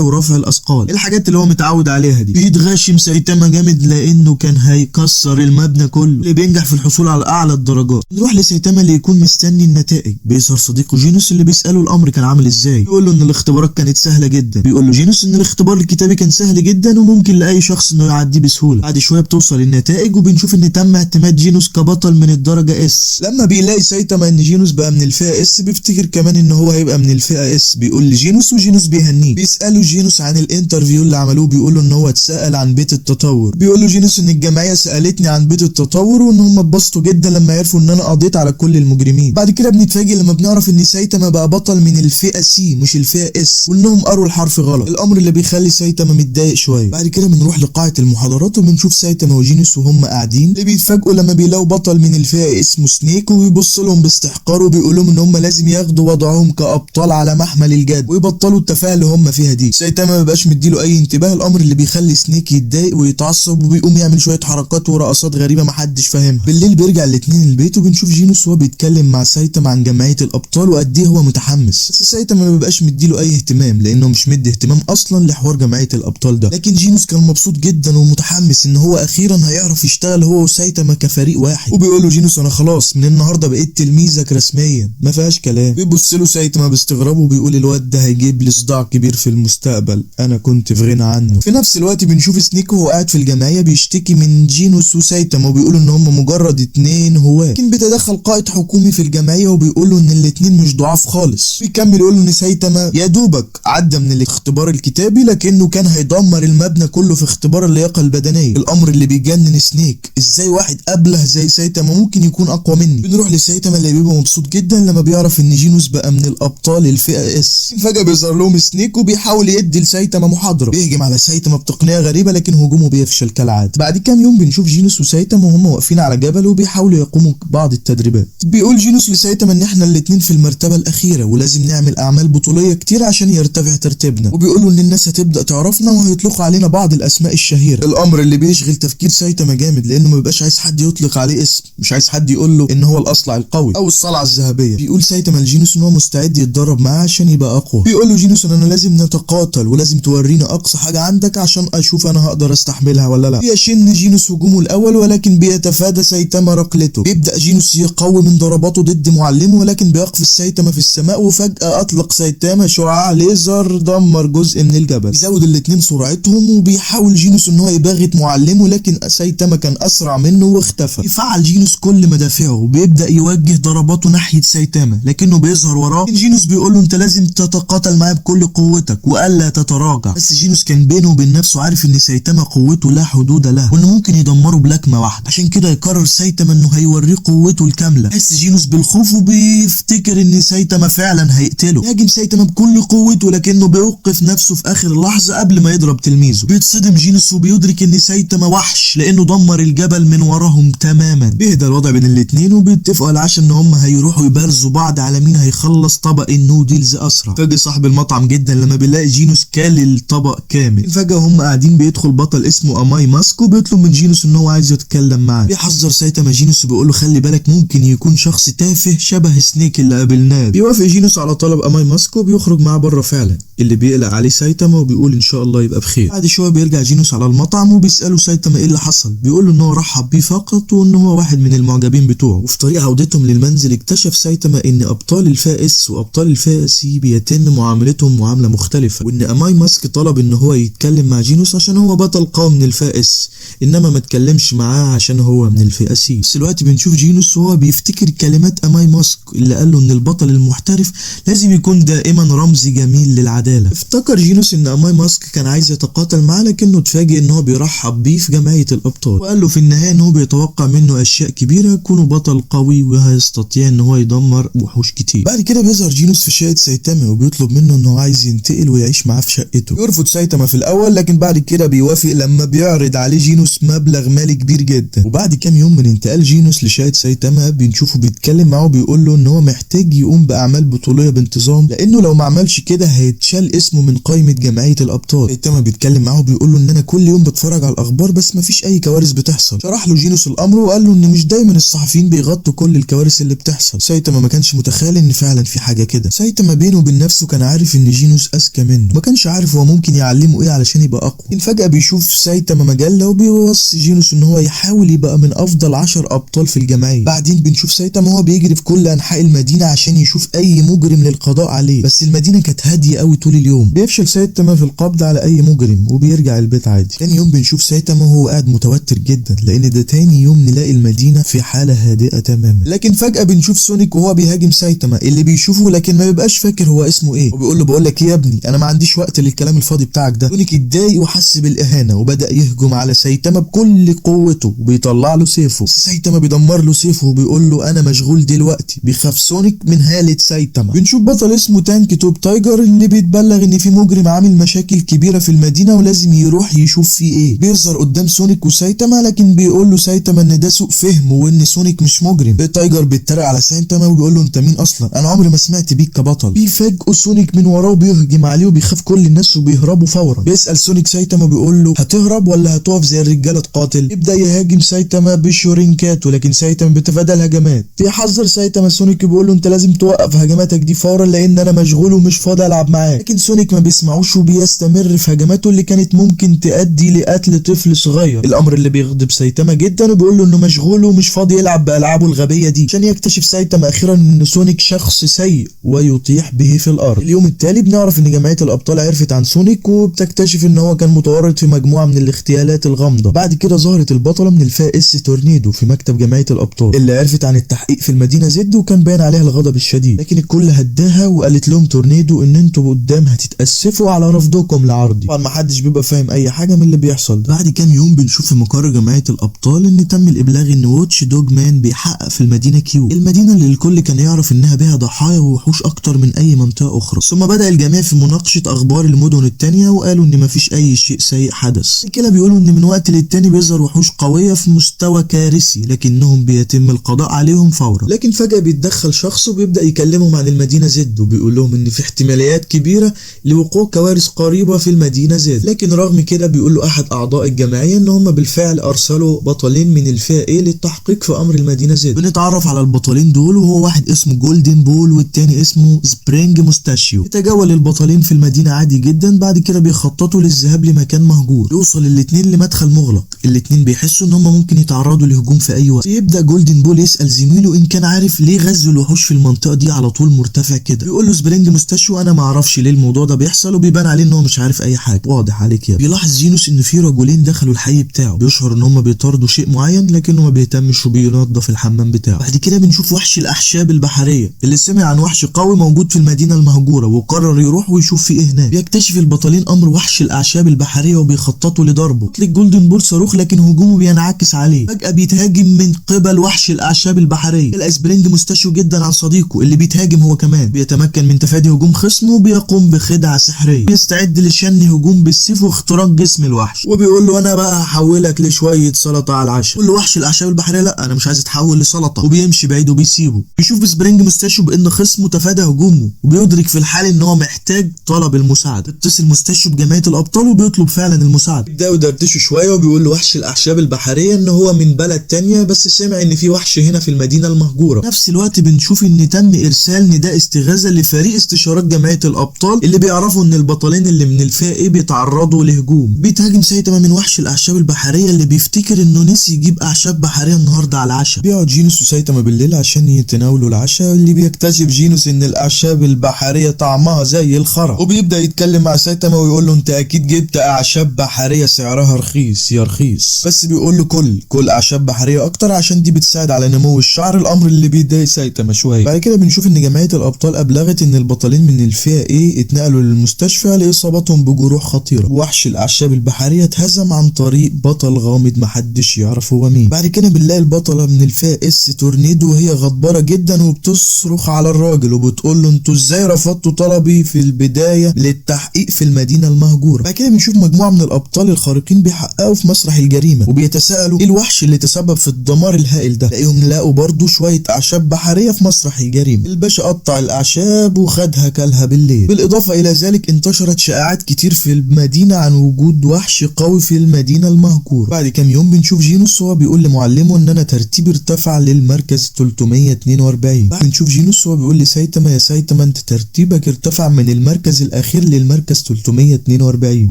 ورفع الاثقال، الحاجات اللي هو متعود عليها دي. بيتغشم سايتاما جامد لانه كان هيكسر المبنى كله، اللي بينجح في الحصول على اعلى الدرجات. نروح لسايتاما اللي يكون مستني النتائج. بيظهر صديقه جينوس اللي بيسأله الامر كان عامل ازاي، بيقول له ان الاختبارات كانت سهلة جدا. بيقول له جينوس ان الاختبار الكتابي كان سهل جدا وممكن لاي شخص انه يعديه بسهولة. بعد شوية بتوصل النتائج وبنشوف ان تم اعتماد جينوس كبطل من الدرجة اس. لما بيلاقي سايتاما ان جينوس بقى من الفئة اس بيفتكر كمان ان هو هيبقى من الفئة اس. بيقول لجينوس وجينوس بيهنيه. بيسأله جينوس عن الانترفيو اللي عملوه، بيقول له ان هو اتسأل عن بيت التطور. بيقول له جينوس ان الجمعية سألتني عن بيت التطور وان هم اتبسطوا جدا لما عرفوا ان انا قضيت على كل المجرمين. بعد كده بنتفاجئ لما بنعرف ان سايتاما بقى بطل من الفئة سي مش الفئة اس، وانهم قروا الحرف غلط، الامر اللي بيخلي سايتاما متضايق شوية. بعد كده بنروح لقاعة المحاضرات وبنشوف سايتاما وجينوس وهم قاعدين، اللي بيتفاجئوا لما بيلاقوا بطل من الفئة اسمه سنيك وبيبص لهم باستحقار وبيقول لهم ان هم لازم ياخدوا وضعهم كابطال على محمل الجد ويبطلوا التفاهه اللي هم فيها دي. سايتاما ما بقاش مديله اي انتباه، الامر اللي بيخلي سنيك يتضايق ويتعصب وبيقوم يعمل شويه حركات ورقصات غريبه محدش فاهمها. بالليل بيرجع الاثنين البيت وبنشوف جينوس وهو بيتكلم مع سايتاما عن جمعيه الابطال وقد ايه هو متحمس، بس سايتاما ما بيبقاش مديله اي اهتمام لانه مش مدي اهتمام اصلا لحوار جمعيه الابطال ده. لكن جينوس كان مبسوط جدا ومتحمس ان هو اخيرا هيعرف يشتغل هو وسايتاما كفريق واحد، وبيقول له جينوس انا خلاص من النهارده بقيت تلميذك رسميا، ما فيهاش كلام. بيبص له سايتاما باستغراب وبيقول الواد ده هيجيب لي صداع كبير في المستقبل، انا كنت في غنى عنه. في نفس الوقت بنشوف سنيك وهو قاعد في الجمعيه بيشتكي من جينوس وسايتاما وبيقولوا ان هم مجرد اتنين هواه، لكن بيتدخل قائد حكومي في الجمعيه وبيقولوا ان الاتنين مش ضعاف خالص. بيكمل يقول ان سايتاما يا دوبك عدى من الاختبار الكتابي لكنه كان هيدمر المبنى كله في اختبار اللياقه البدنيه، الامر اللي بيجنن سنيك، ازاي واحد ابله زي سايتاما ممكن يكون اقوى مني. بنروح لسايتاما اللي بيبقى مبسوط جدا لما بيعرف ان جينوس بقى من الابطال الفئه اس. فجاه بيظهر لهم سنيك وبيحاول يدي لسايتاما محاضره، بيهجم على سايتاما بتقنيه غريبه لكن هجومه بيفشل كالعاده. بعد كام يوم بنشوف جينوس وسايتاما وهم واقفين على جبل وبيحاولوا يقوموا بعض التدريبات. بيقول جينوس لسايتاما ان احنا الاتنين في المرتبه الاخيره ولازم نعمل اعمال بطوليه كتير عشان يرتفع ترتيبنا، وبيقولوا ان الناس هتبدا تعرفنا وهيطلقوا علينا بعض الاسماء الشهيره، الامر اللي بيشغل تفكير سايتاما جامد لانه ما بيبقاش عايز حد يطلق عليه اسم، مش عايز حد يقول له ان هو الاصلع القوي او الصلعه الذهبيه. بيقول سايتاما لجينوس ان هو مستعد يتدرب معاه عشان يبقى اقوى. بيقول له جينوس ان انا لازم نتقاتل ولازم توريني اقصى حاجه عندك عشان اشوف انا هقدر استحملها ولا لا. بيشن جينوس هجومه الاول ولكن بيتفادى سايتاما ركلته. بيبدا جينوس يقوي من ضرباته ضد معلمه ولكن بيقفز سايتاما في السماء وفجاه اطلق سايتاما شعاع ليزر دمر جزء من الجبل. بيزود الاثنين سرعتهم وبيحاول جينوس ان هو يباغت معلمه لكن سايتاما كان اسرع منه واختفى. يفعل جينوس كل مدافعه وبيبدا يوجه ضرباته ناحيه سايتاما لكنه بيظهر وراه. جينوس بيقول له انت لازم تتقاتل معاه بكل قوتك والا تتراجع، بس جينوس كان بينه وبين نفسه عارف ان سايتاما قوته لا حدود لها وانه ممكن يدمره بلكمه واحده، عشان كده يقرر سايتاما انه هيوريه قوته الكامله. يحس جينوس بالخوف وبيفتكر ان سايتاما فعلا هيقتله. يهاجم سايتاما بكل قوته لكنه بيوقف نفسه في اخر لحظه قبل ما يضرب تلميذه. بيتصدم جينوس وبيدرك ان سايتاما وحش لانه دمر الجبل من وراهم تماما. بيهدى الوضع بين الاثنين وبيتفقوا على العشاء ان هم هيروحوا يبارزوا بعض على مين هيخلص طبق النودلز اسرع. فاجئ صاحب المطعم جدا لما بيلاقي جينوس كال الطبق كامل. فجاه هم قاعدين بيدخل بطل اسمه اماي ماسك وبيطلب من جينوس ان هو عايز يتكلم معاه. بيحذر سايتاما جينوس وبيقول له خلي بالك ممكن يكون شخص تافه شبه سنيك اللي قابلناه. بيوافق جينوس على طلب اماي ماسك وبيخرج معاه بره فعلا، اللي بيقلق عليه سايتاما وبيقول ان شاء الله يبقى بخير. بعد شويه بيرجع جينوس على المطعم وبيساله سايتاما ايه اللي حصل. بيقول له ان هو رحب بيه فقط وان هو واحد من المعجبين بتوعه. وفي طريق عودتهم للمنزل اكتشف سايتاما ان ابطال الفئة اس وابطال الفئة سي بيتم معاملتهم معاملة مختلفة، وان اماي ماسك طلب ان هو يتكلم مع جينوس عشان هو بطل قوي من الفئة اس، انما ما اتكلمش معاه عشان هو من الفئة سي. بس دلوقتي بنشوف جينوس وهو بيفتكر كلمات اماي ماسك اللي قال له ان البطل المحترف لازم يكون دائما رمز جميل للعدالة. افتكر جينوس ان اماي ماسك كان عايز يتقاتل معاه، لكنه اتفاجئ ان هو بيرحب بيه في جمعية الابطال، وقال له في النهاية ان هو بيتوقع منه اشياء كبيرة، يكون بطل قوي وهيستطيع ان هو يدمر وحوش كتير. بعد كده بيظهر جينوس في شقة سايتاما وبيطلب منه ان هو عايز ينتقل ويعيش معاه في شقته. يرفض سايتاما في الاول، لكن بعد كده بيوافق لما بيعرض عليه جينوس مبلغ مالي كبير جدا. وبعد كام يوم من انتقال جينوس لشقة سايتاما بنشوفه بيتكلم معاه وبيقول له ان هو محتاج يقوم باعمال بطولية بانتظام، لانه لو ما عملش كده هيتشال اسمه من قائمة جمعية الابطال. سايتاما بيتكلم معاه وبيقول له ان انا كل يوم بتفرج على الاخبار بس مفيش اي كوارث بتحصل. شرح له جينوس الامر وقال له ان مش دايما الصحفيين بيغطوا كل الكوارث اللي بتحصل. سايتاما ما كانش متخيل ان فعلا في حاجه كده. سايتاما بينه وبين نفسه كان عارف ان جينوس اذكى منه، ما كانش عارف هو ممكن يعلمه ايه علشان يبقى اقوى. لكن فجاه بيشوف سايتاما مجله وبيوصي جينوس ان هو يحاول يبقى من افضل 10 ابطال في الجمعيه. بعدين بنشوف سايتاما وهو بيجري في كل انحاء المدينه عشان يشوف اي مجرم للقضاء عليه، بس المدينه كانت هاديه قوي طول اليوم. بيفشل سايتاما في القبض على اي مجرم وبيرجع البيت عادي. تاني يوم بنشوف سايتاما وهو قاعد متوتر جدا، لان ده تاني يوم نلاقي المدينه في حاله هادئه تماما. لكن فجاه بنشوف سونيك وهو بيهاجم سايتاما اللي بيشوفه لكن ما بيبقاش فاكر هو اسمه ايه، وبيقول له بقول لك ايه يا ابني، انا ما عنديش وقت للكلام الفاضي بتاعك ده. سونيك اتضايق وحس بالاهانه وبدا يهجم على سايتاما بكل قوته وبيطلع له سيفه. سايتاما بيدمر له سيفه وبيقول له انا مشغول دلوقتي. بيخاف سونيك من هاله سايتاما. بنشوف بطل اسمه تانك توب تايجر اللي بيتبلغ ان في مجرم عامل مشاكل كبيره في المدينه ولازم يروح يشوف فيه ايه. بيظهر قدام سونيك وسايتاما، لكن بيقول له سايتاما ان ده سوء فهم وان سونيك مش مجرم. تايجر بيتريق على سايتاما وبيقول له انت مين اصلا، انا عمري ما سمعت بيك كبطل. بيفاجئوا سونيك من وراه وبيهجم عليه وبيخاف كل الناس وبيهربوا فورا. بيسال سونيك سايتاما بيقول له هتهرب ولا هتقف زي الرجاله تقاتل. يبدا يهاجم سايتاما بشورينكات، ولكن سايتاما بيتفادى الهجمات. بيحذر سايتاما سونيك وبيقول له انت لازم توقف هجماتك دي فورا لان انا مشغول ومش فاضي العب معاك. لكن سونيك ما بيسمعوش وبيستمر في هجماته اللي كانت ممكن تؤدي لقتل طفل صغير، الامر اللي بيغضب سايتاما جدا وبيقول له انه مشغول ومش فاضي يلعب بالعابه الغبيه دي. عشان يكتشف سايتاما اخيرا ان سونيك شخص سيء ويطيح به في الارض. اليوم التالي بنعرف ان جمعيه الابطال عرفت عن سونيك وبتكتشف ان هو كان متورط في مجموعه من الاغتيالات الغامضه. بعد كده ظهرت البطله من الفئه اس تورنيدو في مكتب جمعيه الابطال اللي عرفت عن التحقيق في المدينه زد، وكان باين عليها الغضب الشديد، لكن الكل هداها وقالت لهم تورنيدو ان انتوا قدام هتتاسفوا على رفضكم لعرضي. طبعا ما حدش بيبقى فاهم اي حاجه من اللي بيحصل ده. بعد كام يوم بنشوف في مقر جمعيه الابطال ان تم الابلاغ ان واتش دوج مان بيحقق في المدينه كيو، المدينه اللي الكل كان يعرف انها بها ضحايا ووحوش اكتر من اي منطقه اخرى. ثم بدا الجميع في مناقشه اخبار المدن التانيه وقالوا ان مفيش اي شيء سيء حدث. كده بيقولوا ان من وقت للتاني بيظهر وحوش قويه في مستوى كارثي لكنهم بيتم القضاء عليهم فورا. لكن فجاه بيتدخل شخص وبيبدا يكلمهم عن المدينه زد وبيقول لهم ان في احتماليات كبيره لوقوع كوارث قريبه في المدينه زد. لكن رغم كده بيقول له احد اعضاء الجمعيه ان هم بالفعل ارسلوا بطلين من الفئه ايه للتحقيق في امر المدينه زد. بنتعرف على البطلين دول وهو واحد اسمه جولدن بول والتاني اسمه سبرينج موستاشيو. يتجول البطلين في المدينه عادي جدا. بعد كده بيخططوا للذهاب لمكان مهجور. يوصل الاتنين لمدخل مغلق. الاتنين بيحسوا ان هم ممكن يتعرضوا لهجوم في اي وقت. يبدا جولدن بول يسال زميله ان كان عارف ليه غزو الوحوش في المنطقه دي على طول مرتفع كده. بيقول له سبرينج موستاشيو انا ما اعرفش ليه الموضوع ده بيحصل، وبيبان عليه ان هو مش عارف اي حاجه. واضح عليك يا. بيلاحظ جينوس ان في رجلين دخلوا الحي بتاعه. بيشعر ان هم بيطاردوا شيء معين لكنه ما بيهتمش وبينظف الحمام بتاعه. بعد كده بنشوف وحش الاحشاب البحريه اللي سمع عن وحش قوي موجود في المدينه المهجوره وقرر يروح ويشوف فيه ايه هناك. بيكتشف البطلين امر وحش الاعشاب البحريه وبيخططوا لضربه. يطلق جولدن بول صاروخ لكن هجومه بينعكس عليه. فجاه بيتهاجم من قبل وحش الاعشاب البحريه. يلقى سبرينج مستشو جدا عن صديقه اللي بيتهاجم هو كمان. بيتمكن من تفادي هجوم خصمه وبيقوم بخدعه سحريه. بيستعد لشن هجوم بالسيف واختراق جسم الوحش وبيقول له انا بقى هحولك لشويه سلطه على العشاء. يقول له وحش الاعشاب البحريه لا انا مش عايز اتحول لسلطه وبيمشي بعيد وبيسيبه. بيشوف سبرينج مستشو بان خصمه تفادى هجومه وبيدرك في الحال ان هو محتاج طلب المساعده. بيتصل مستشو بجمعيه الابطال وبيطلب فعلا المساعده. يبداوا يدردشوا شويه وبيقول له وحش الاعشاب البحريه ان هو من بلد تانية بس سمع ان في وحش هنا في المدينه المهجوره. نفس الوقت بنشوف ان تم ارسال نداء استغاثه لفريق استشارات جمعيه الابطال اللي بيعرفوا ان البطلين اللي من الفئه ايه بيتعرضوا لهجوم. بيتهاجم سايتاما من وحش الاعشاب البحريه اللي بيفتكر انه نسي يجيب اعشاب بحريه النهارده على العشاء. بيقعد جينوس وسايتاما بالليل عشان يتناولوا العشاء اللي وبيكتشف جينوس ان الاعشاب البحريه طعمها زي الخرا، وبيبدا يتكلم مع سايتاما ويقول له انت اكيد جبت اعشاب بحريه سعرها رخيص يا رخيص، بس بيقول له كل اعشاب بحريه اكتر عشان دي بتساعد على نمو الشعر، الامر اللي بيضايق سايتاما شويه. بعد كده بنشوف ان جمعيه الابطال ابلغت ان البطلين من الفئه ايه اتنقلوا للمستشفى لاصابتهم بجروح خطيره، ووحش الاعشاب البحريه اتهزم عن طريق بطل غامض محدش يعرف هو مين. بعد كده بنلاقي البطله من الفئه اس تورنيدو وهي غضبانه جدا وبتصرخ على الراجل وبتقول له انتوا ازاي رفضتوا طلبي في البدايه للتحقيق في المدينه المهجوره. بعد كده بنشوف مجموعه من الابطال الخارقين بيحققوا في مسرح الجريمه وبيتساءلوا ايه الوحش اللي تسبب في الدمار الهائل ده. تلاقيهم لقوا برضه شويه اعشاب بحريه في مسرح الجريمه. الباشا قطع الاعشاب وخدها كلها بالليل. بالاضافه الى ذلك انتشرت شائعات كتير في المدينه عن وجود وحش قوي في المدينه المهجوره. بعد كام يوم بنشوف جينوس وهو بيقول لمعلمه ان انا ترتيبي ارتفع للمركز 342. بنشوف جينوس وهو بيقول لسايتاما يا سايتاما انت ترتيبك ارتفع من المركز الاخير للمركز 342.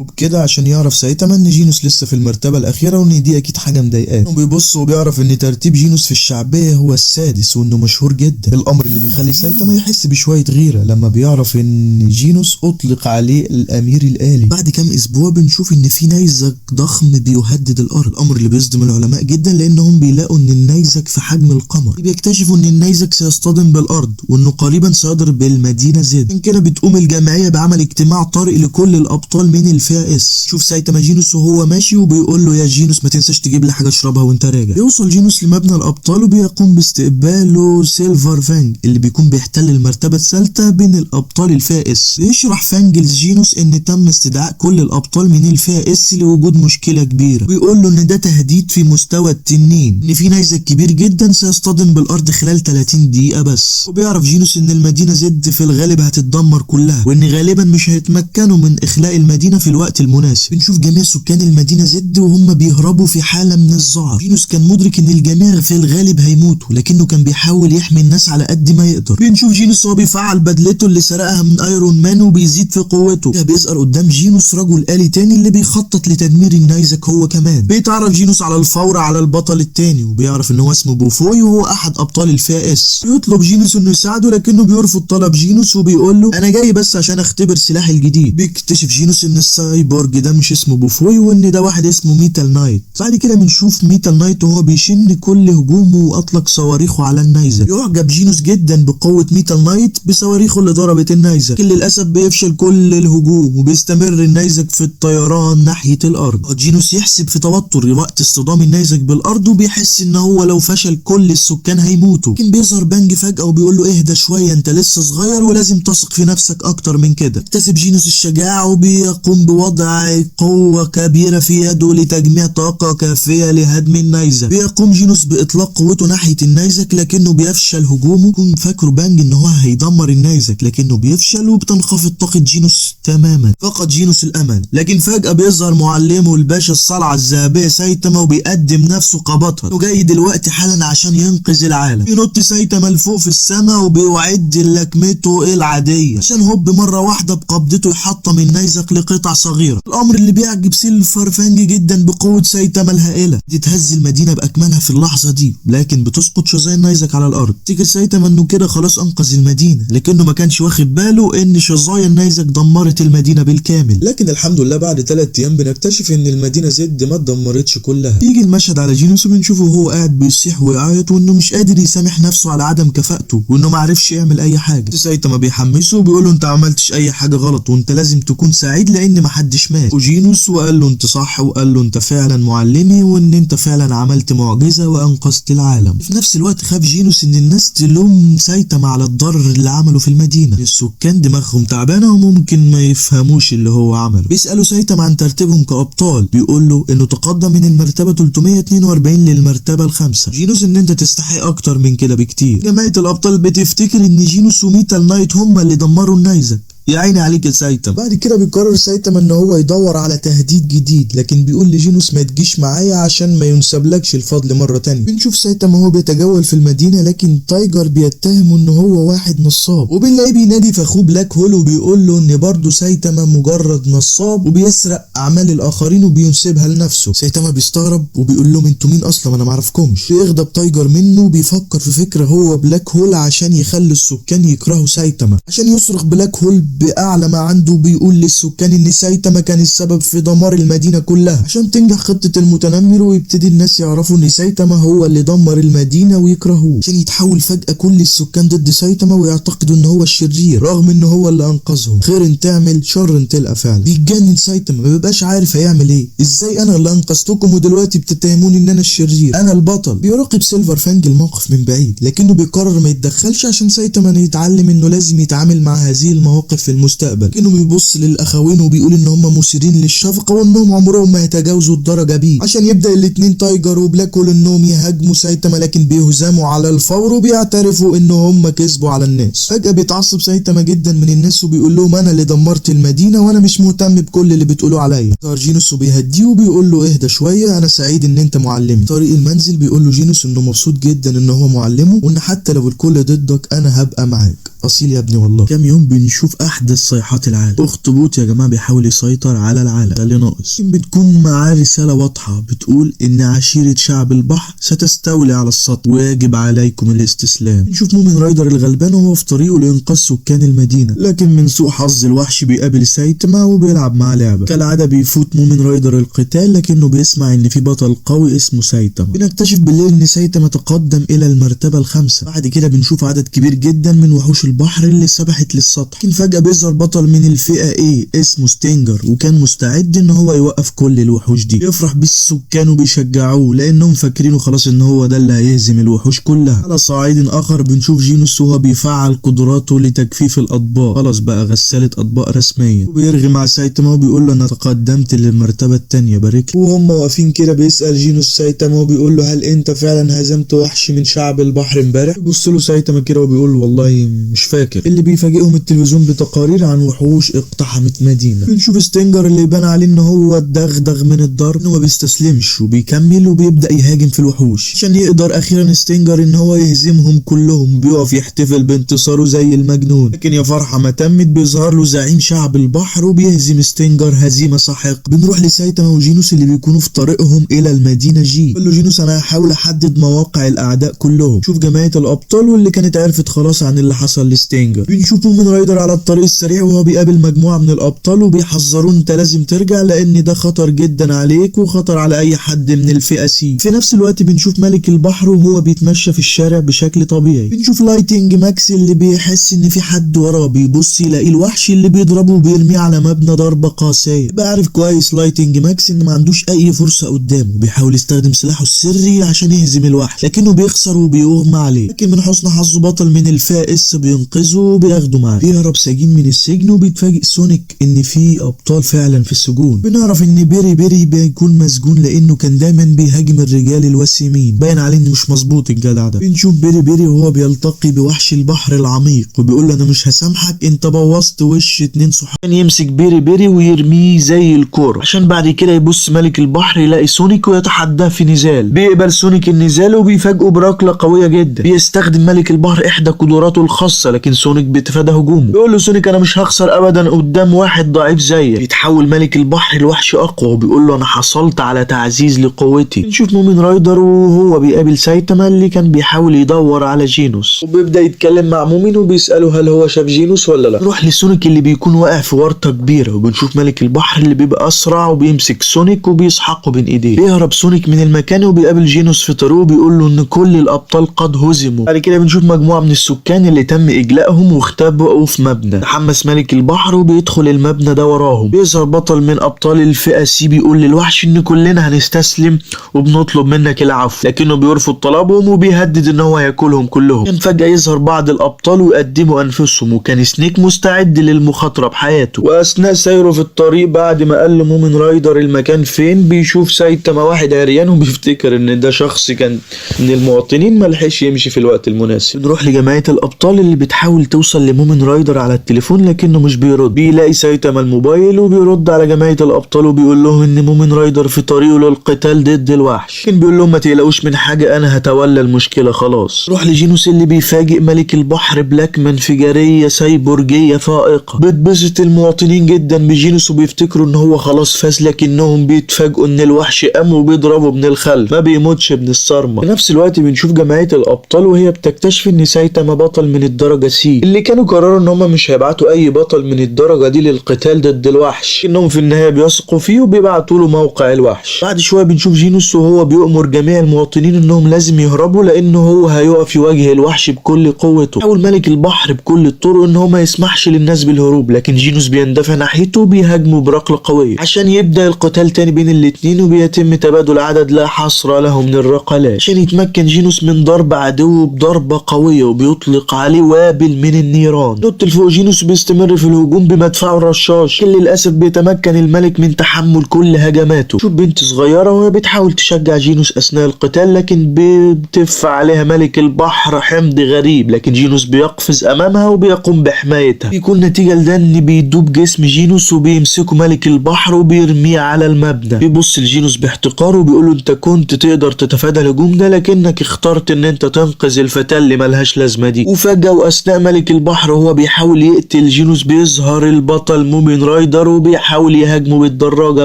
وبكده عشان يعرف سايتاما ان جينوس لسه في المرتبه الاخيره وان دي اكيد حاجه مضايقاه. وبيبص وبيعرف ان ترتيب جينوس في الشعبيه هو السادس وانه مشهور جدا، الامر اللي بيخلي سايتاما يحس بشويه غيره لما بيعرف ان جينوس اطلق عليه الامير الالي. بعد كام اسبوع بنشوف ان في نيزك ضخم بيهدد الارض، الامر اللي بيصدم العلماء جدا لانهم بيلاقوا ان النيزك في حجم القمر. بيكتشفوا ان النيزك سيصطدم بالارض وانه قريبا سيضرب بالمدينه زد. من كده بتقوم الجمعيه بعمل اجتماع طارئ لكل الابطال من الفئه اس. شوف سايتاما جينوس وهو ماشي وبيقول له يا جينوس ما تنساش تجيب لي حاجه اشربها وانت راجع. بيوصل جينوس لمبنى الابطال وبيقوم باستقباله سيلفر فانج اللي بيكون بيحتل المرتبه الثالثه بين الابطال الفئه اس. بيشرح فانج لجينوس ان تم استدعاء كل الابطال من الفئه اس لوجود مشكله كبيره، ويقول له ان ده تهديد في مستوى التنين، ان في نيزك كبير جدا سيصطدم بالارض خلال 30 دقيقه بس. وبيعرف جينوس ان المدينه زد في الغالب هتتدمر كلها وان غالبا مش هيتمكنوا من اخلاء المدينه في الوقت المناسب. بنشوف جميع سكان المدينه زد وهم بيهربوا في حاله من الذعر. جينوس كان مدرك ان الجميع في الغالب هيموتوا لكنه كان بيحاول يحمي الناس على قد ما يقدر. بنشوف جينوس وهو بيفعل بدلته اللي سرقها من ايرون مان وبيزيد في قوته. بيظهر قدام جينوس رجل آلي تاني اللي بيخطط لتدمير النيزك هو كمان. بيتعرف جينوس على الفور على البطل التاني وبيعرف ان هو اسمه بوفوي وهو احد ابطال الفئه اس. بيطلب جينوس انه يساعده لكنه بيرفض طلب جينوس وبيقول له انا جاي بس عشان اختبر سلاحي الجديد. بيكتشف جينوس ان السايبورج ده مش اسمه بوفوي وان ده واحد اسمه ميتال نايت. بعد كده بنشوف ميتال نايت وهو بيشن كل هجومه واطلق صواريخه على النيزك. يعجب جينوس جدا بقوه ميتال نايت بصواريخه اللي ضربت النيزك، لكن للاسف بيفشل كل الهجوم وبيستمر النيزك في الطيران ناحيه الارض. جينوس يحسب في توتر وقت اصطدام النيزك بالارض وبيحس ان هو لو فشل كل السكان هيموتوا، لكن بيظهر بانج فجاه وبيقول له اهدى شويه انت لسه صغير ولازم تثق في نفسك اكتر من كده. اكتسب جينوس الشجاعه وبيقوم بوضع قوه كبيره في يده لتجميع طاقه كافيه لهدم النيزك. بيقوم جينوس باطلاق قوته ناحيه النيزك لكنه بيفشل هجومه. يكون فاكره بانج ان هو هيدمر النيزك لكنه بيفشل وبتنخفض طاقه جينوس تماما. فقد جينوس الامل، لكن فجاه بيظهر معلمه الباشا الصلعه الذهبيه سايتاما وبيقدم نفسه كبطل وجاي دلوقتي حالا عشان ينقذ العالم. بينط سايتاما لفوق في السماء وبيعد لكمته العاديه عشان هوب مره واحده بقبضته يحطم النيزك لقطع صغيره، الامر اللي بيعجب سيلفر فانج جدا بقوه سايتاما الهائله. تتهز المدينه باكملها في اللحظه دي لكن بتسقط شظايا النيزك على الارض. تفتكر سايتاما انه كده خلاص انقذ المدينه لكنه ما كانش واخد باله ان شظايا النيزك دمرت المدينه بالكامل. لكن الحمد لله بعد 3 ايام بنكتشف ان المدينه زد ما اتدمرتش كلها. يجي المشهد على جينوس وبنشوفه وهو قاعد بيصيح ويعيط وانه مش قادر يسامح نفسه على عدم كفاءته وانه ما عرفش يعمل اي حاجه. سايتاما بيحمسه وبيقول له انت عملتش اي حاجه غلط وانت لازم تكون سعيد لان ما حدش مات. وجينوس وقال له انت صح وقال له انت فعلا معلمي وان انت فعلا عملت معجزه وانقذت العالم. في نفس الوقت خاف جينوس ان الناس تلوم سايتاما على الضرر اللي عمله في المدينه. السكان دماغهم تعبانه وممكن ما يفهموش اللي هو عمله. بيسالوا سايتاما عن ترتيبهم كابطال، بيقول له انه تقدم من المرتبه 342 للمرتبه الخامسه. جينوس ان انت تستحق اكتر من كده بكتير. جمعيه الابطال بتفتكر ان جينوس وميتال نايت هم اللي دمروا النيزك يا عيني عليك يا سايتاما. بعد كده بيقرر سايتاما ان هو يدور على تهديد جديد، لكن بيقول لجينوس ما تجيش معايا عشان ما ينسبلكش الفضل مرة تانية. بنشوف سايتاما هو بيتجول في المدينة، لكن تايجر بيتهمه ان هو واحد نصاب، وبنلاقيه بينادي في اخوه بلاك هول وبيقول له ان برضه سايتاما مجرد نصاب وبيسرق اعمال الاخرين وبينسبها لنفسه. سايتاما بيستغرب وبيقول لهم انتوا مين اصلا، انا معرفكمش. بيغضب تايجر منه وبيفكر في فكرة هو بلاك هول عشان يخلي السكان يكرهوا سايتاما، عشان يصرخ بلاك هول باعلى ما عنده بيقول للسكان ان سايتاما كان السبب في دمار المدينة كلها، عشان تنجح خطة المتنمر ويبتدي الناس يعرفوا ان سايتاما هو اللي دمر المدينة ويكرهوه، عشان يتحول فجأة كل السكان ضد سايتاما ويعتقدوا ان هو الشرير رغم ان هو اللي انقذهم. خير تعمل شر تلقى فعل. بيتجنن سايتاما، ما بيبقاش عارف هيعمل ايه. ازاي انا اللي انقذتكم ودلوقتي بتتهموني ان انا الشرير، انا البطل. بيراقب سيلفر فانج الموقف من بعيد، لكنه بيقرر ما يتدخلش عشان سايتاما يتعلم انه لازم يتعامل مع هذه المواقف في المستقبل. لكنه بيبص للاخوين وبيقول ان هم مثيرين للشفقه وانهم عمرهم ما هيتجاوزوا الدرجه بي، عشان يبدا الاتنين تايجر وبلاك هول انهم يهاجموا سايتاما، لكن بيهزموا على الفور وبيعترفوا ان هم كسبوا على الناس. فجاه بيتعصب سايتاما جدا من الناس وبيقول لهم انا اللي دمرت المدينه وانا مش مهتم بكل اللي بتقولوا عليا. ظهر جينوس وبيهديه وبيقول له اهدى شويه، انا سعيد ان انت معلمي. طريق المنزل بيقول له جينوس انه مبسوط جدا ان هو معلمه، وان حتى لو الكل ضدك انا هبقى معاك. اصيل يا ابني والله. كام يوم بنشوف احدث صيحات العالم. اخطبوط يا جماعه بيحاول يسيطر على العالم، ده اللي ناقص. بتكون معاه رساله واضحه بتقول ان عشيره شعب البحر ستستولي على السطح ويجب عليكم الاستسلام. نشوف مومن رايدر الغلبان وهو في طريقه لانقاذ سكان المدينه، لكن من سوء حظ الوحش بيقابل سايتاما وبيلعب معاه لعبه. كالعاده بيفوت مومن رايدر القتال، لكنه بيسمع ان في بطل قوي اسمه سايتاما. بنكتشف بالليل ان سايتاما تقدم الى المرتبه الخامسه. بعد كده بنشوف عدد كبير جدا من وحوش البحر اللي سبحت للسطح، لكن فجأة بيظهر بطل من الفئة A اسمه ستينجر، وكان مستعد ان هو يوقف كل الوحوش دي. يفرح بالسكان وبيشجعوه لانهم فاكرينه خلاص ان هو ده اللي هيهزم الوحوش كلها. على صعيد اخر بنشوف جينوس وهو بيفعل قدراته لتجفيف الاطباق، خلاص بقى غسالة اطباق رسميا، وبيرغي مع سايتاما وبيقول له انا تقدمت للمرتبة التانية بارك. وهم واقفين كده بيسأل جينوس سايتاما وبيقول له هل انت فعلا هزمت وحش من شعب البحر امبارح؟ بيبص له سايتاما كده وبيقول له والله مش فاكر. اللي بيفاجئهم التلفزيون بتقارير عن وحوش اقتحمت مدينة. بنشوف ستينجر اللي يبان عليه ان هو الدغدغ من الضرب، انه ما بيستسلمش وبيكمل وبيبدأ يهاجم في الوحوش عشان يقدر اخيرا ستينجر ان هو يهزمهم كلهم. بيقف يحتفل بانتصاره زي المجنون، لكن يا فرحة ما تمت بيظهر له زعيم شعب البحر وبيهزم ستينجر هزيمة ساحقة. بنروح لسايتاما وجينوس اللي بيكونوا في طريقهم الى المدينة جي. بيقول له جينوس انا هحاول احدد مواقع الاعداء كلهم. شوف جماعة الابطال واللي كانت عرفت خلاص عن اللي حصل لستينجر. بنشوف مومن رايدر على الطريق السريع وهو بيقابل مجموعة من الابطال وبيحذروه انت لازم ترجع لان ده خطر جدا عليك وخطر على اي حد من الفئة سي. في نفس الوقت بنشوف ملك البحر وهو بيتمشى في الشارع بشكل طبيعي. بنشوف لايتنج ماكس اللي بيحس ان في حد وراه، بيبص يلاقي الوحش اللي بيضربه وبيرميه على مبنى ضربة قاسية. بعرف كويس لايتنج ماكس ان ما عندوش اي فرصة قدامه، بيحاول يستخدم سلاحه السري عشان يهزم الوحش لكنه بيخسر وبيغمى عليه. لكن من حسن حظه بطل من الفئة اس بينقذه وبياخده معاه. بيهرب سجين من السجن وبيتفاجئ سونيك ان في ابطال فعلا في السجون. بنعرف ان بيري بيكون مسجون لانه كان دايما بيهاجم الرجال الوسيمين، باين عليه انه مش مظبوط الجدع ده. بنشوف بيري وهو بيلتقي بوحش البحر العميق وبيقول له انا مش هسامحك، انت بوظت وش 2 صحاب. يمسك بيري ويرميه زي الكوره، عشان بعد كده يبص ملك البحر يلاقي سونيك ويتحداه في نزال. بيقبل سونيك النزال وبيفاجئه بركله قويه جدا. بيستخدم ملك البحر احدى قدراته الخاصه، لكن سونيك بيتفادى هجومه. بيقول له سونيك انا مش هخسر ابدا قدام واحد ضعيف زيك. بيتحول ملك البحر لوحش اقوى وبيقول له انا حصلت على تعزيز لقوتي. نشوف مومن رايدر وهو بيقابل سايتاما اللي كان بيحاول يدور على جينوس، وبيبدا يتكلم مع مومن وبيساله هل هو شاف جينوس ولا لا. نروح لسونيك اللي بيكون واقع في ورطه كبيره، وبنشوف ملك البحر اللي بيبقى اسرع وبيمسك سونيك وبيسحقه بين ايديه. بيهرب سونيك من المكان وبيقابل جينوس في طريقه وبيقول له ان كل الابطال قد هزموا. بعد كده بنشوف مجموعه من السكان اللي تم اجلائهم واختبئوا في مبنى. تحمس ملك البحر وبيدخل المبنى ده وراهم. بيظهر بطل من ابطال الفئه سي بيقول للوحش ان كلنا هنستسلم وبنطلب منك العفو، لكنه بيرفض طلبهم وبيهدد ان هو ياكلهم كلهم. كان فجاه يظهر بعض الابطال ويقدموا انفسهم، وكان سنيك مستعد للمخاطره بحياته. واثناء سيره في الطريق بعد ما قال لمومن رايدر المكان فين، بيشوف سايتاما واحد عريان وبيفتكر ان ده شخص كان من المواطنين ملحقش يمشي في الوقت المناسب. نروح لجماعه الابطال اللي بتحاول توصل لمومن رايدر على التليفون التليفون لكنه مش بيرد. بيلاقي سايتاما الموبايل وبيرد على جمعية الابطال وبيقول لهم ان مومن رايدر في طريقه للقتال ضد الوحش، لكن بيقول لهم ما تقلقوش من حاجة، انا هتولى المشكلة خلاص. روح لجينوس اللي بيفاجئ ملك البحر بلكمة انفجارية سايبورجية فائقة. بتبسط المواطنين جدا بجينوس وبيفتكروا ان هو خلاص فاز، لكنهم بيتفاجئوا ان الوحش قام وبيضربه من الخلف، ما بيموتش من الصرمة. في نفس الوقت بنشوف جمعية الابطال وهي بتكتشف ان سايتاما بطل من الدرجة سي، اللي كانوا قرروا ان هم مش هيبعتوا اي بطل من الدرجة دي للقتال ضد الوحش، انهم في النهاية بيثقوا فيه وبيبعتوا له موقع الوحش. بعد شوية بنشوف جينوس وهو بيأمر جميع المواطنين انهم لازم يهربوا، لانه هو هيقف يواجه الوحش بكل قوته. حاول ملك البحر بكل الطرق ان هو ما يسمحش للناس بالهروب، لكن جينوس بيندفع ناحيته وبيهاجمه بركلة قوية عشان يبدأ القتال تاني بين الاتنين، وبيتم تبادل عدد لا حصر له من الركلات عشان يتمكن جينوس من ضرب عدوه بضربة قوية وبيطلق عليه وابل من النيران. نط لفوق جينوس بيستمر في الهجوم بمدفعه الرشاش، لكن للأسف بيتمكن الملك من تحمل كل هجماته. شوف بنت صغيرة وهي بتحاول تشجع جينوس أثناء القتال، لكن بتدفع عليها ملك البحر حمض غريب، لكن جينوس بيقفز أمامها وبيقوم بحمايتها. بيكون نتيجة لده إن بيدوب جسم جينوس وبيمسكوا ملك البحر وبيرميه على المبنى. بيبص لجينوس باحتقار وبيقوله انت كنت تقدر تتفادى الهجوم ده، لكنك اخترت ان انت تنقذ الفتاة اللي ملهاش لازمة دي. وفجأة واثناء ملك البحر وهو بيحاول يقتل جينوس بيظهر البطل مومن رايدر وبيحاول يهاجمه بالدراجة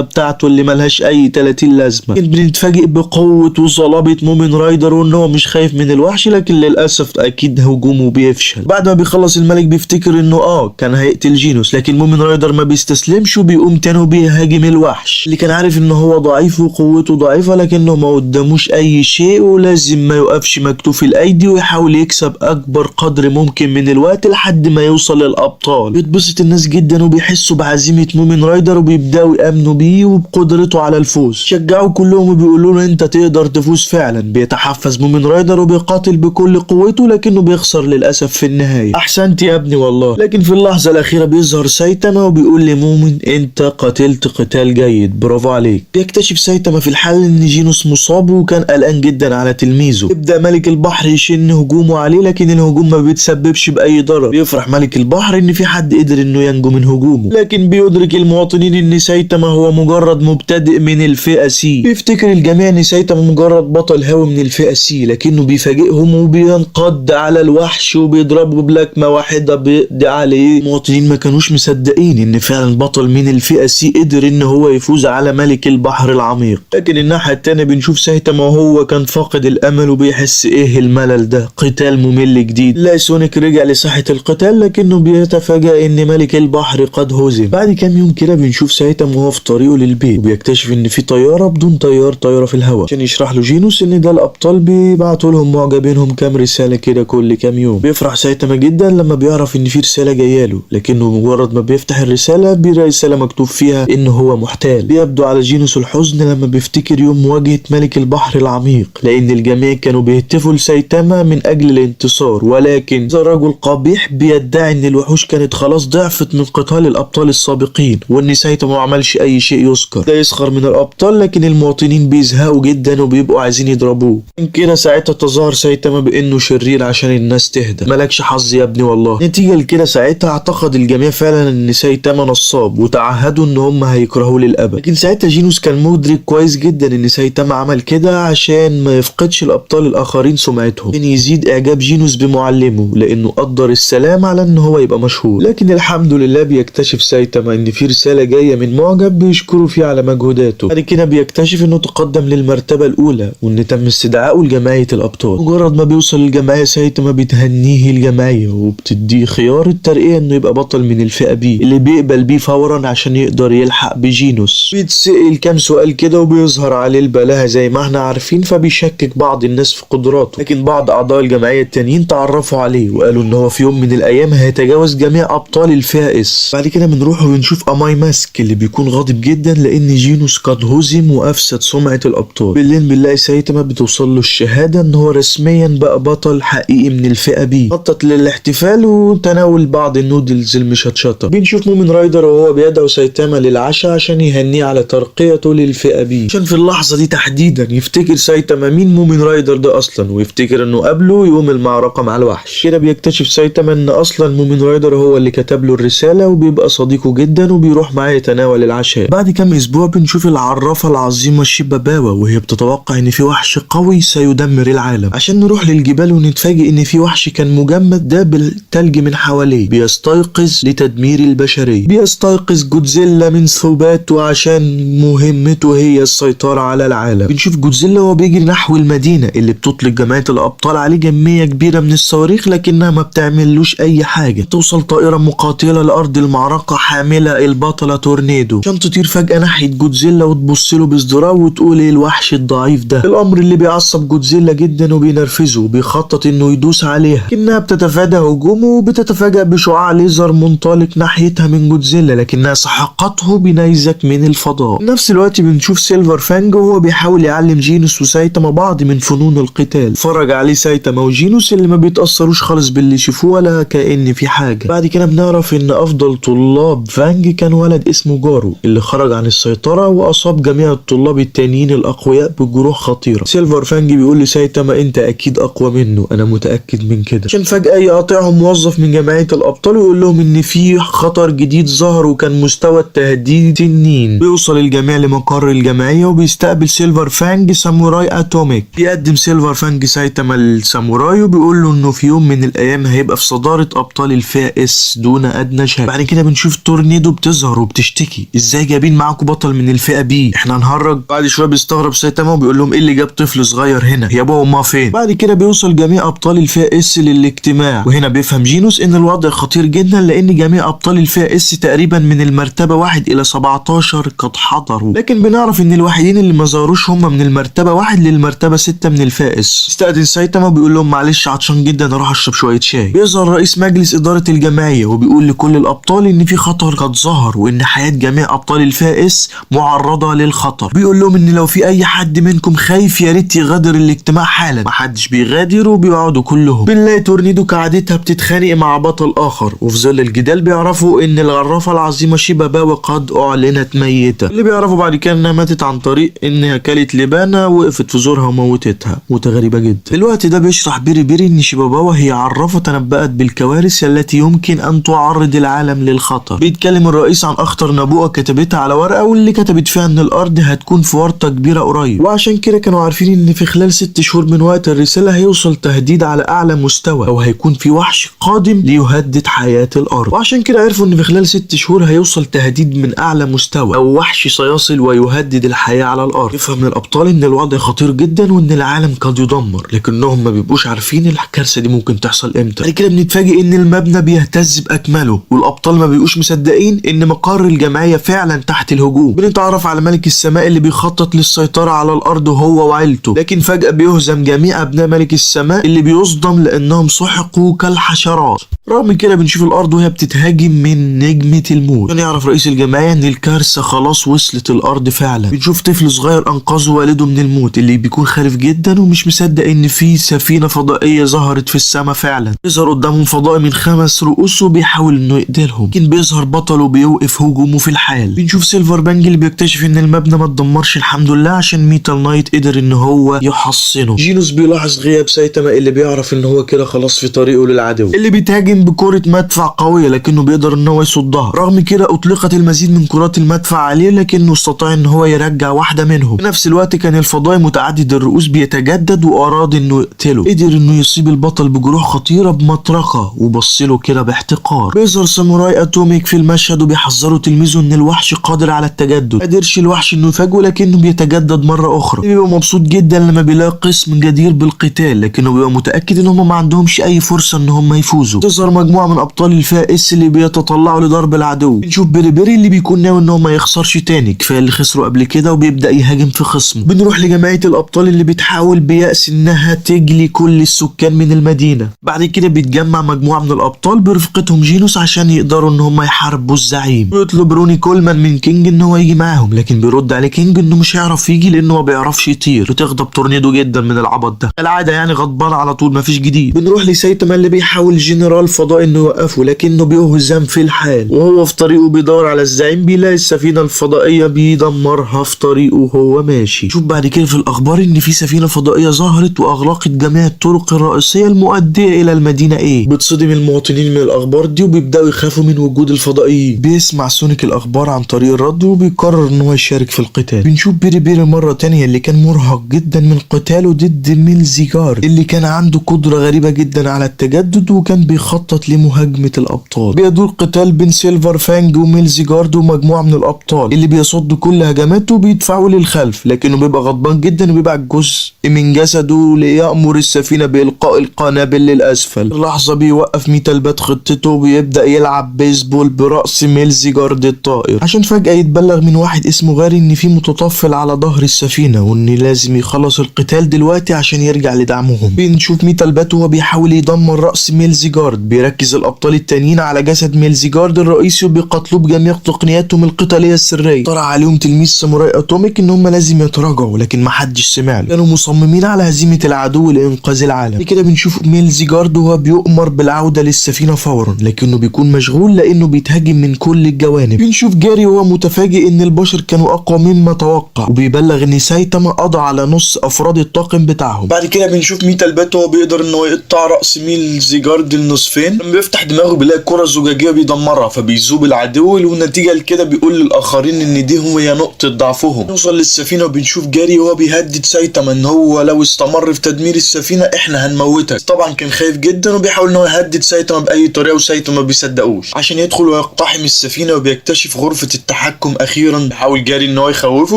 بتاعته اللي ملهاش اي 30 لازمة. بنتفاجئ بقوة وصلابة مومن رايدر وان هو مش خايف من الوحش، لكن للاسف اكيد هجومه بيفشل. بعد ما بيخلص الملك بيفتكر انه كان هيقتل جينوس، لكن مومن رايدر ما بيستسلمش وبيقوم تاني وبيهاجم الوحش اللي كان عارف ان هو ضعيف وقوته ضعيفة، لكنه ما قداموش اي شيء ولازم ما يوقفش مكتوف الايدي ويحاول يكسب اكبر قدر ممكن من الوقت لحد ما يوصل للابطال. بيتبسط الناس جدا وبيحسوا بعزيمة مومن رايدر وبيبداوا يامنوا بيه وبقدرته على الفوز. شجعوا كلهم وبيقولوا له انت تقدر تفوز فعلا. بيتحفز مومن رايدر وبيقاتل بكل قوته، لكنه بيخسر للاسف في النهاية. احسنت يا ابني والله. لكن في اللحظة الاخيرة بيظهر سايتاما وبيقول لمومن انت قتلت قتال جيد، برافو عليك. بيكتشف سايتاما في الحال ان جينوس مصاب وكان قلقان جدا على تلميذه. يبدأ ملك البحر يشن هجومه عليه، لكن الهجوم ما بيتسببش باي ضرر. بيفرح ملك البحر ان في حد قدر انه ينجو من هجومه، لكن بيدرك المواطنين ان سايتاما هو مجرد مبتدئ من الفئة سي. بيفتكر الجميع ان سايتاما مجرد بطل هاوي من الفئة سي، لكنه بيفاجئهم وبينقض على الوحش وبيضربه بلكمة واحدة بيقضي عليه. المواطنين ما كانوش مصدقين ان فعلا بطل من الفئة سي قدر ان هو يفوز على ملك البحر العميق. لكن الناحية التانية بنشوف سايتاما وهو كان فاقد الامل وبيحس ايه الملل ده، قتال ممل جديد. لا سونيك رجع لساحة القتال، لكنه بيتفاجأ ان ملك البحر قد هزم. بعد كام يوم كده بنشوف سايتاما وهو في طريقه للبيت وبيكتشف ان في طيارة بدون طيارة في الهواء، عشان يشرح له جينوس ان ده الابطال بيبعتوا لهم معجبينهم كام رسالة كده كل كام يوم. بيفرح سايتاما جدا لما بيعرف ان في رسالة جايه له، لكنه مجرد ما بيفتح الرسالة بيلاقي رسالة مكتوب فيها ان هو محتال. بيبدو على جينوس الحزن لما بيفتكر يوم مواجهة ملك البحر العميق، لان الجميع كانوا بيهتفوا لسايتاما من اجل الانتصار، ولكن ذا الرجل قبيح بيدعي ان الوحوش كانت خلاص ضعفت من قتال الابطال السابقين، وان سايتاما ما عملش اي شيء يذكر. ده يسخر من الابطال، لكن المواطنين بيزهقوا جدا وبيبقوا عايزين يضربوه. من كده ساعتها تظاهر سايتاما بانه شرير عشان الناس تهدى. مالكش حظ يا ابني والله. نتيجة لكده ساعتها اعتقد الجميع فعلا ان سايتاما نصاب وتعهدوا ان هم هيكرهوه للابد. لكن ساعتها جينوس كان مدرك كويس جدا ان سايتاما عمل كده عشان ما يفقدش الابطال الاخرين سمعتهم، ان يزيد اعجاب جينوس بمعلمه لانه قدر السلام على ان هو يبقى مشهور. لكن الحمد لله بيكتشف سايتاما ان في رسالة جاية من معجب بيشكره فيه على مجهوداته. بعد كده بيكتشف انه تقدم للمرتبة الاولى وان تم استدعائه لجمعية الابطال. مجرد ما بيوصل للجمعية سايتاما بتهنيه الجمعية وبتديه خيار الترقية انه يبقى بطل من الفئة بي، اللي بيقبل بيه فورا عشان يقدر يلحق بجينوس. بيتسأل كام سؤال كده وبيظهر عليه البلاهة زي ما احنا عارفين، فبيشكك بعض الناس في قدراته. لكن بعض اعضاء الجمعية التانيين تعرفوا عليه وقالوا ان هو في يوم من الايام هيتجاوز جميع ابطال الفئة اس. بعد كده بنروح وبنشوف اماي ماسك اللي بيكون غاضب جدا لان جينوس قد هزم وافسد سمعة الابطال. بالليل بنلاقي سايتاما بتوصل له الشهادة ان هو رسميا بقى بطل حقيقي من الفئة بي. خطط للاحتفال وتناول بعض النودلز المشطشطة. بنشوف مومن رايدر وهو بيدعو سايتاما للعشاء عشان يهنيه على ترقيته للفئة بي، عشان في اللحظة دي تحديدا يفتكر سايتاما مين مومن رايدر ده اصلا، ويفتكر انه قبله يوم المعركة مع الوحش. كده بيكتشف سايتاما ان اصلا مومن رايدر مادر هو اللي كتب له الرسالة وبيبقى صديقه جدا وبيروح معاه يتناول العشاء. بعد كام اسبوع بنشوف العرافة العظيمة شيباباوا وهي بتتوقع ان في وحش قوي سيدمر العالم. عشان نروح للجبال ونتفاجئ ان في وحش كان مجمد ده بالتلج من حواليه بيستيقظ لتدمير البشرية. بيستيقظ جودزيلا من ثباته عشان مهمته هي السيطرة على العالم. بنشوف جودزيلا وهو بيجري نحو المدينة اللي بتطلق جماعة الابطال عليه كمية كبيرة من الصواريخ لكنها ما بتعملوش اي حاجة. توصل طائرة مقاتلة لارض المعركة حاملة البطلة تورنيدو عشان تطير فجأة ناحية جودزيلا وتبص له بازدراء وتقول ايه الوحش الضعيف ده. الامر اللي بيعصب جودزيلا جدا وبينرفزه وبيخطط انه يدوس عليها لكنها بتتفادى هجومه وبتتفاجأ بشعاع ليزر منطلق ناحيتها من جودزيلا لكنها سحقته بنيزك من الفضاء. في نفس الوقت بنشوف سيلفر فانج وهو بيحاول يعلم جينوس وسايتاما بعض من فنون القتال. فرج عليه سايتاما وجينوس اللي ما بيتأثروش خالص باللي يشوفوه ولا كأن في حاجة. بعد كده بنعرف ان افضل طلاب فانج كان ولد اسمه جارو اللي خرج عن السيطرة واصاب جميع الطلاب التانيين الاقوياء بجروح خطيرة. سيلفر فانج بيقول لسايتاما انت اكيد اقوى منه، انا متأكد من كده. عشان فجأة يقاطعهم موظف من جمعية الابطال ويقول لهم ان في خطر جديد ظهر وكان مستوى التهديد تنين. بيوصل الجميع لمقر الجمعية وبيستقبل سيلفر فانج ساموراي اتوميك. بيقدم سيلفر فانج سايتاما للساموراي وبيقول له انه في يوم من الايام هيبقى في صدارة ابطال الفئة اس دون ادنى شك. بعد كده بنشوف تورنيدو بتظهر وبتشتكي ازاي جايبين معاكم بطل من الفئة بي، احنا هنهرج. بعد شويه بيستغرب سايتاما وبيقول لهم ايه اللي جاب طفل صغير هنا، يا ابوه وامها فين. بعد كده بيوصل جميع ابطال الفئة اس للاجتماع وهنا بيفهم جينوس ان الوضع خطير جدا لان جميع ابطال الفئة اس تقريبا من المرتبة 1 إلى 17 قد حضروا، لكن بنعرف ان الوحيدين اللي ما ظهروش هم من المرتبة 1 للمرتبة 6 من الفئة اس. استأذن سايتاما وبيقول لهم معلش عطشان جدا اروح اشرب شوية شاي. بيظهر رئيس مجلس ادارة الجمعية وبيقول لكل الابطال ان في خطر قد ظهر وان حياة جميع ابطال الفئة اس معرضة للخطر. بيقول لهم ان لو في اي حد منكم خايف يا ريت يغادر الاجتماع حالا. محدش بيغادر وبيقعدوا كلهم. بنلاقي تورنيدو كعادتها بتتخانق مع بطل اخر وفي ظل الجدال بيعرفوا ان العرافة العظيمة شيباباوا قد اعلنت ميتة. اللي بيعرفوا بعد كده انها ماتت عن طريق انها كلت لبانة وقفت في زورها وموتتها. موتة غريبة جدا. في الوقت ده بيشرح بيري ان شيباباوا هي عرافة تنبأت بالكوارث التي يمكن ان تعرض العالم للخطر. بيتكلم الرئيس عن اخطر نبوءة كتبتها على ورقة واللي كتبت فيها ان الارض هتكون في ورطة كبيرة قريب، وعشان كده كانوا عارفين ان في خلال 6 شهور من وقت الرسالة هيوصل تهديد على اعلى مستوى او هيكون في وحش قادم ليهدد حياة الارض. وعشان كده عرفوا ان في خلال 6 شهور هيوصل تهديد من اعلى مستوى او وحش سيصل ويهدد الحياة على الارض. يفهم الابطال ان الوضع خطير جدا وان العالم قد يدمر، لكنهم ما بيبقوش عارفين الكارثة دي ممكن تحصل امتى. بعد كده بنتفاجئ ان المبنى بيهتز باكمله والابطال ما بيبقوش مصدقين ان مقر الجمعية فعلا تحت الهجوم. بنتعرف على ملك السماء اللي بيخطط للسيطرة على الارض هو وعيلته، لكن فجأة بيهزم جميع ابناء ملك السماء اللي بيصدم لانهم سحقوا كالحشرات. رغم كده بنشوف الارض وهي بتتهاجم من نجمة الموت. يعرف رئيس الجمعية ان الكارثة خلاص وصلت الارض فعلا. بنشوف طفل صغير انقذه والده من الموت اللي بيكون خارف جدا ومش مصدق ان في سفينة فضائية ظهرت في السماء فعلا. بيظهر قدامهم فضائي من 5 رؤوس وبيحاول انه يقتلهم، لكن بيظهر بطل وبيوقف هجومه في الحال. بنشوف سيلفر بانج اللي بيكتشف ان المبنى ما اتدمرش الحمد لله عشان ميتال نايت قدر ان هو يحصنه. جينوس بيلاحظ غياب سايتاما اللي بيعرف ان هو كده خلاص في طريقه للعدو اللي بيتهاجم بكرة مدفع قوية لكنه بيقدر ان هو يصدها. رغم كده اطلقت المزيد من كرات المدفع عليه لكنه استطاع ان هو يرجع واحدة منهم. في نفس الوقت كان الفضائي متعدد الرؤوس بيتجدد واراد انه يقتله. قدر انه يصيب البطل بجروح خطيرة بمطرقة وبصله كده باحتقار. بيظهر ساموراي اتوميك في المشهد وبيحذروا تلميذه ان الوحش قادر على التجدد. ما قدرش الوحش انه يفاجئه لكنه بيتجدد مرة اخرى. بيبقى مبسوط جدا لما بيلاقي قسم جدير بالقتال لكنه بيبقى متأكد ان هم ما عندهمش اي فرصة ان هم يفوزوا. تظهر مجموعة من ابطال الفئة اس اللي بيتطلعوا لضرب العدو. بنشوف بيري اللي بيكون ناوي ان هو ما يخسرش تاني، كفايه اللي خسروا قبل كده، وبيبدأ يهاجم في خصمه. بنروح لجمعية الابطال اللي بتحاول بيأس انها تجلي كل السكان من المدينة. بعد كده بيتجمع مجموعة من الابطال برفقتهم جينوس عشان يقدروا ان هم يحاربوا الزعيم. بيطلب روني كولمان من كينج ان هو يجي معاهم لكن بيرد عليه كينج انه مش هيعرف يجي لانه ما بيعرفش يطير. بتغضب تورنيدو جدا من العبط ده، العادة يعني غضبان على طول مفيش جديد. بنروح لسايتاما اللي بيحاول جنرال الفضائي انه يوقفه لكنه بيهزم في الحال، وهو في طريقه بيدور على الزعيم بيلاقي السفينة الفضائية بيدمرها في طريقه وهو ماشي. شوف بعد كده في الاخبار ان في سفينة فضائية ظهرت واغلقت جميع الطرق الرئيسية المؤدية الى المدينة بتصدم المواطنين من الاخبار دي وبيبداوا يخافوا من وجود الفضائيين. بيسمع سونيك الاخبار عن طريق الراديو وبيقرر ان هو يشارك في القتال. بنشوف بيري مرة تانية اللي كان مرهق جدا من قتاله ضد ميلزيجارد اللي كان عنده قدرة غريبة جدا على التجدد وكان بيخطط لمهاجمة الابطال. بيدور قتال بين سيلفر فانج وميلزيجارد ومجموعة من الابطال اللي بيصدوا كل هجماته وبيدفعوا للخلف، لكنه بيبقى غضبان جدا وبيبعت جزء من جسده ليأمر السفينة بإلقاء القنابل للأسفل. اللحظة بيوقف ميتالبات خطته وبيبدأ يلعب بيسبول برأس ميلزيجارد الطائر، عشان فجأة يتبلغ من واحد اسمه غاري ان في متطفل على ظهر السفينة وان لازم يخلص القتال دلوقتي عشان يرجع لدعمهم. بنشوف ميتالبات وهو بيحاول يدمر رأس ميلزيجارد. بيركز الابطال التانيين على جسد ميلزيجارد الرئيسي وبيقتلوه بجميع تقنياتهم القتالية السرية. طرح عليهم تلميذ ساموراي اتوميك ان هم لازم يتراجعوا، لكن محدش سمع له، كانوا مصممين على هزيمة العدو لإنقاذ العالم. كده بنشوف ميلزيجارد وهو بيؤمر بالعودة للسفينة فورا، لكنه بيكون مشغول لانه بيتهاجم من كل الجوانب. بنشوف جاري وهو متفاجئ ان البشر كانوا اقوى مما توقع وبيبلغ ان سايتاما قضى على نص افراد الطاقم بتاعهم. بعد كده بنشوف ميتالبات وهو بيقدر ان هو يقطع راس ميلزيجارد النصفين. لما بيفتح دماغه بيلاقي كرة زجاجية بيدمرها فبيذوب العدو، والنتيجة لكده بيقول للاخرين ان دي هي نقطة ضعفهم. نوصل للسفينة وبنشوف جاري وهو بيهدد سايتاما ان هو لو استمر في تدمير السفينة احنا هنموتك. طبعا كان خايف جدا وبيحاول ان هو يهدد سايتاما باي طريقة وسايتاما ما بيصدقوش عشان يدخل ويقتحم السفينة وبيكتشف غرفة التحكم اخيرا. بيحاول جاري ان هو يخوفه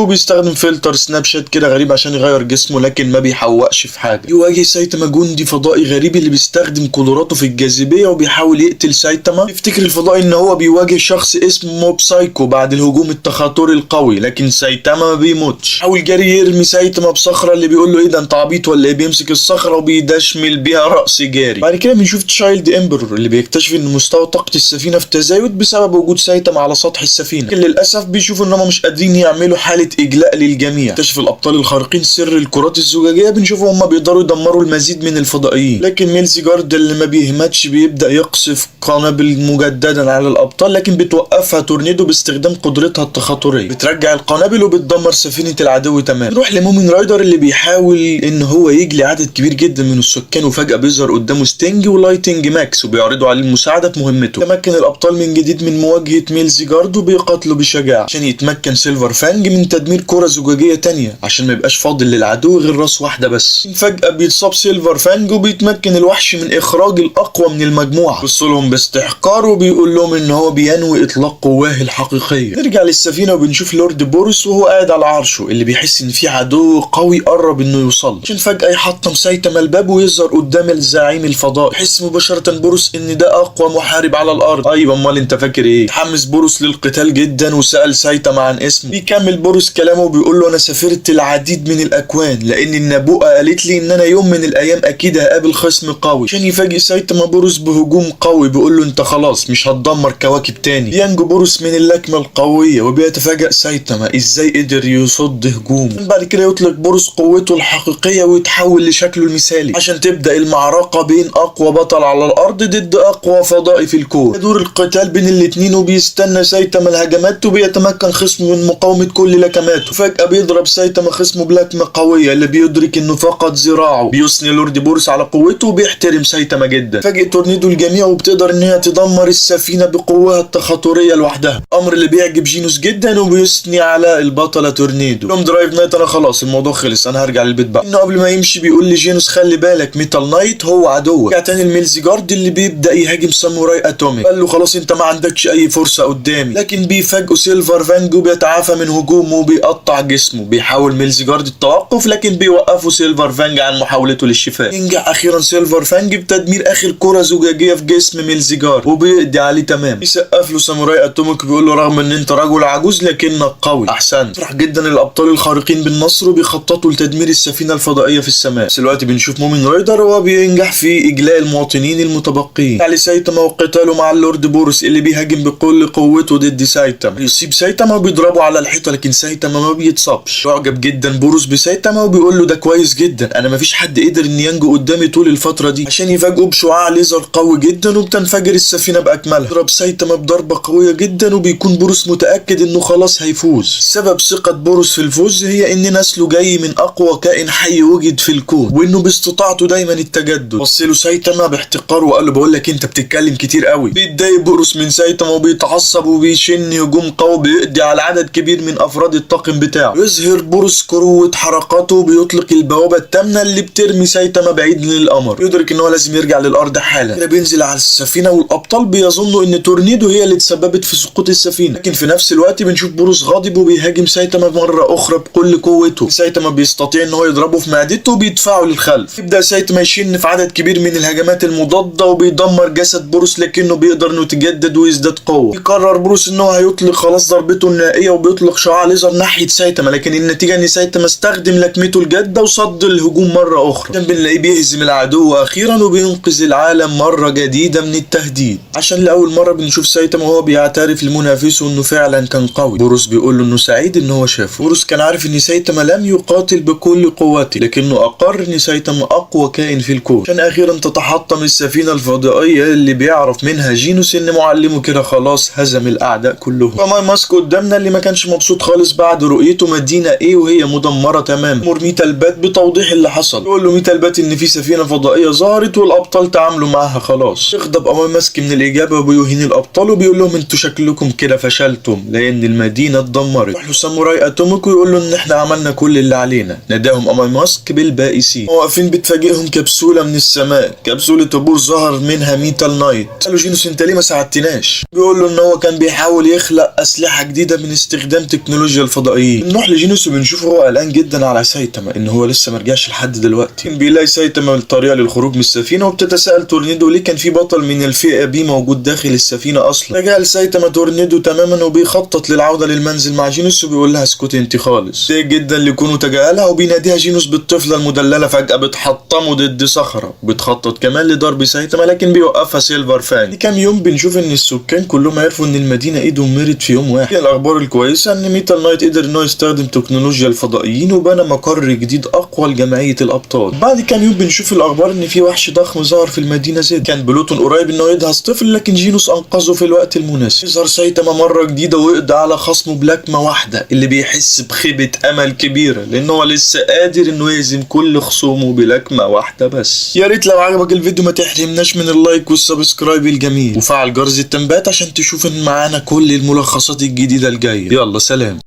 وبيستخدم فلتر سناب شات كده غريب عشان يغير جسمه لكن ما بيحوقش في حاجة. يواجه سايتاما جندي فضائي غريب اللي بيستخدم قدراته في الجاذبية وبيحاول يقتل سايتاما. يفتكر الفضائي ان هو بيواجه شخص اسمه موب سايكو بعد الهجوم التخاطري القوي، لكن سايتاما ما بيموتش. حاول جاري يرمي سايتاما بصخرة اللي بيقول له ايه ده انت عبيط ولا ايه، بيمسك الصخرة وبيدشمل بيها رأس جاري. بعد كده بنشوف تشايلد امبرور اللي بيكتشف ان مستوى طاقة السفينة في تزايد بسبب وجود سايتاما على سطح السفينة، لكن للأسف بيشوفوا ان هم مش قادرين يعملوا حالة اجلاء للجميع. اكتشف الابطال الخارقين سر الكرات الزجاجية، بنشوفهم هم بيقدروا يدمروا المزيد من الفضائيين، لكن ميلزيجارد اللي ما بيهمتش بيبدأ يقصف قنابل مجددا على الابطال لكن بتوقفها تورنيدو باستخدام قدرتها التخاطرية. بترجع القنابل وبتدمر سفينة العدو تماما. نروح لمومن رايدر اللي بيحاول ان هو يجلي عدد كبير جدا من السكان وفجأة بيظهر قدامه ستينج ولايتنج ماكس وبيعرضوا عليه المساعدة في مهمته. تمكن الابطال من جديد من مواجهة ميلزيجارد وبيقاتلوا بشجاعة عشان يتمكن سيلفر فانج من تدمير كرة زجاجية تانية عشان ما يبقاش فاضل للعدو غير راس واحدة بس. فجأة بيتصاب سيلفر فانج وبيتمكن الوحش من اخراج الاقوى من المجموعة، بيبصلهم باستحقار وبيقول لهم ان هو بينوي اطلاق قواه الحقيقية. نرجع للسفينة وبنشوف لورد بوروس وهو قاعد على عرشه اللي بيحس ان في عدو قوي قرب انه يوصل، عشان فجأة يحطم سايتاما الباب ويظهر قدام الزعيم الفضائي. يحس مباشرة بوروس ان ده اقوى محارب على الارض. ايوه امال انت فاكر ايه؟ تحمس بوروس للقتال جدا وسأل سايتاما عن اسمه. بيكمل بوروس كلامه وبيقول له انا سافرت العديد من الاكوان لان النبوءة قالت لي ان انا يوم من الايام اكيد هقابل خصم قوي. عشان يفاجئ سايتاما بوروس بهجوم قوي بيقول له انت خلاص مش هتدمر كواكب تاني. ينجو بوروس من اللكمة القوية وبيتفاجئ سايتاما ازاي قدر يصد هجومه. بعد كده يطلق بوروس قوته الحقيقية ويتحول لشكله المثالي عشان تبدأ المعركة بين اقوى بطل على الارض ضد اقوى فضائي في الكون. يدور القتال بين الاتنين وبيستنى سايتاما الهجمات وبيتمكن خصمه من مقاومة كل لكماته. فجأة بيضرب سايتاما خصمه بلكمة قوية اللي بيدرك انه فقد ذراعه. بيثني لورد بوروس على قوته وبيحترم سايتاما جدا. فاجئ تورنيدو الجميع وبتقدر ان هي تدمر السفينة بقوتها التخاطرية لوحدها، امر اللي بيعجب جينوس جدا وبيثني على البطلة تورنيدو. يوم درايف نايت انا خلاص الموضوع خلص انا هرجع للبيت بقى. انه قبل ما يمشي بيقول لجينوس خلي بالك ميتال نايت هو عدوك. رجع تاني لميلزيجارد اللي بيبدأ يهاجم ساموراي اتوميك. قال له خلاص انت ما عندكش اي فرصة قدامي، لكن بيفاجئوا سيلفر فانج وبيتعافى من هجومه وبيقطع جسمه. بيحاول ميلزيجارد التوقف لكن بيوقفوا سيلفر فانج عن محاولته للشفاء. ينجح اخيرا سيلفر فانج بتدمير اخر كرة زجاجية في جسم ميلزيجارد وبيقضي عليه تمام. بيسقف له ساموراي اتوميك بيقول له رغم ان انت رجل عجوز لكنك قوي احسنت. فرح جدا الابطال الخارقين بالنصر وبيخططوا لتدمير السفينة الفضائية في السماء. بس دلوقتي بنشوف مومن رايدر وهو بينجح في اجلاء المواطنين المتبقين. على سايتاما وقتاله مع اللورد بوروس اللي بيهاجم بكل قوته ضد سايتاما. يصيب سايتاما وبيضربه على الحيطة لكن سايتاما ما بيتصابش. يعجب جدا بوروس بسايتاما وبيقول له ده كويس جدا، انا مفيش حد قدر ان ينجو قدامي طول الفترة دي، عشان يفاجئوا بشعاع ليزر انفجار قوي جدا وبتنفجر السفينة بأكملها. يضرب سايتاما بضربة قوية جدا وبيكون بوروس متأكد انه خلاص هيفوز. سبب ثقة بوروس في الفوز هي ان نسله جاي من اقوى كائن حي وجد في الكون، وانه باستطاعته دايما التجدد. بصله سايتاما باحتقار وقال له بقول لك انت بتتكلم كتير قوي. بيتضايق بوروس من سايتاما وبيتعصب وبيشن هجوم قوي بيقضي على عدد كبير من افراد الطاقم بتاعه. يظهر بوروس قوة حركاته وبيطلق البوابة التامنة اللي بترمي سايتاما بعيد للقمر. يدرك ان هو لازم يرجع للارض حالا. كده بينزل على السفينة والابطال بيظنوا ان تورنيدو هي اللي تسببت في سقوط السفينة، لكن في نفس الوقت بنشوف بوروس غاضب وبيهاجم سايتاما مرة اخرى بكل قوته. سايتاما بيستطيع ان هو يضربه في معدته وبيدفعه للخلف. يبدأ سايتاما يشن في عدد كبير من الهجمات المضادة وبيدمر جسد بوروس، لكنه بيقدر انه يتجدد ويزداد قوة. يقرر بوروس ان هو هيطلق خلاص ضربته النهائية وبيطلق شعاع ليزر ناحية سايتاما، لكن النتيجة ان سايتاما استخدم لكمته الجادة وصد الهجوم مرة اخرى. كان بنلاقيه بيهزم العدو اخيرا وبينقذ العالم مرة جديدة من التهديد. عشان لاول مرة بنشوف سايتاما وهو بيعترف لمنافسه انه فعلا كان قوي. بوروس بيقول له انه سعيد ان هو شافه. بوروس كان عارف ان سايتاما لم يقاتل بكل قوته، لكنه اقر ان سايتاما اقوى كائن في الكون. عشان اخيرا تتحطم السفينة الفضائية اللي بيعرف منها جينوس ان معلمه كده خلاص هزم الاعداء كلهم. فماي ماسك قدامنا اللي ما كانش مبسوط خالص بعد رؤيته مدينة ايه وهي مدمرة تماما. مر ميتا البات بتوضيح اللي حصل. يقول له ميتا البات ان في سفينة فضائية ظهرت والابطال تعاملوا معاها خلاص. يغضب ماي ماسك من الاجابة وبيهين الابطال وبيقول لهم انتوا شكلكم كده فشلتم لان المدينة اتدمرت. يروح له ساموراي اتوميك ويقول له ان احنا عملنا كل اللي علينا. ناداهم ماي ماسك بالبائسين. واقفين بتفاجئهم كبسولة من السماء، كبسولة عبور ظهر منها ميتال نايت. قالوا جينوس انت ليه ما ساعدتناش؟ بيقول له ان هو كان بيحاول يخلق اسلحة جديدة من استخدام تكنولوجيا الفضائيين. بنروح لجينوس وبنشوفه هو قلقان جدا على سايتاما ان هو لسه مرجعش لحد دلوقتي. بيلاقي سايتاما الطريقة للخروج من السفينة وبتتساءل تورنيدو ليه كان في بطل من الفئة بي موجود داخل السفينة اصلا. رجع سايتاما تورنيدو تماما وبيخطط للعودة للمنزل مع جينوس وبيقول لها اسكتي انت خالص. سيء جدا لكونه تجاهلها وبيناديها جينوس بالطفلة المدللة. فجأة بتحطمه ضد صخرة وبتخطط كمان لضرب سايتاما لكن بيوقفها سيلفر فان. لكام يوم بنشوف ان السكان كلهم عرفوا ان المدينة ايه دمرت في يوم واحد. الاخبار الكويسة ان ميتال نايت قدر انه يستخدم تكنولوجيا الفضائيين وبنى مقر جديد اقوى لجمعية الابطال. بعد كام يوم بنشوف الاخبار ان في وحش ضخم ظهر في المدينة زد. كان بلوتون قريب انه يدهس طفل لكن جينوس انقذه في الوقت المناسب. يظهر سايتاما مرة جديدة ويقضي على خصمه بلكمة واحدة اللي بيحس بخيبة امل كبيرة لان هو لسه قادر انه يهزم كل خصومه بلكمة واحدة بس. يا ريت لو عجبك الفيديو ما تحرمناش من اللايك والسبسكرايب الجميل وفعل جرس التنبيهات عشان تشوف معانا كل الملخصات الجديدة الجاية. يلا سلام.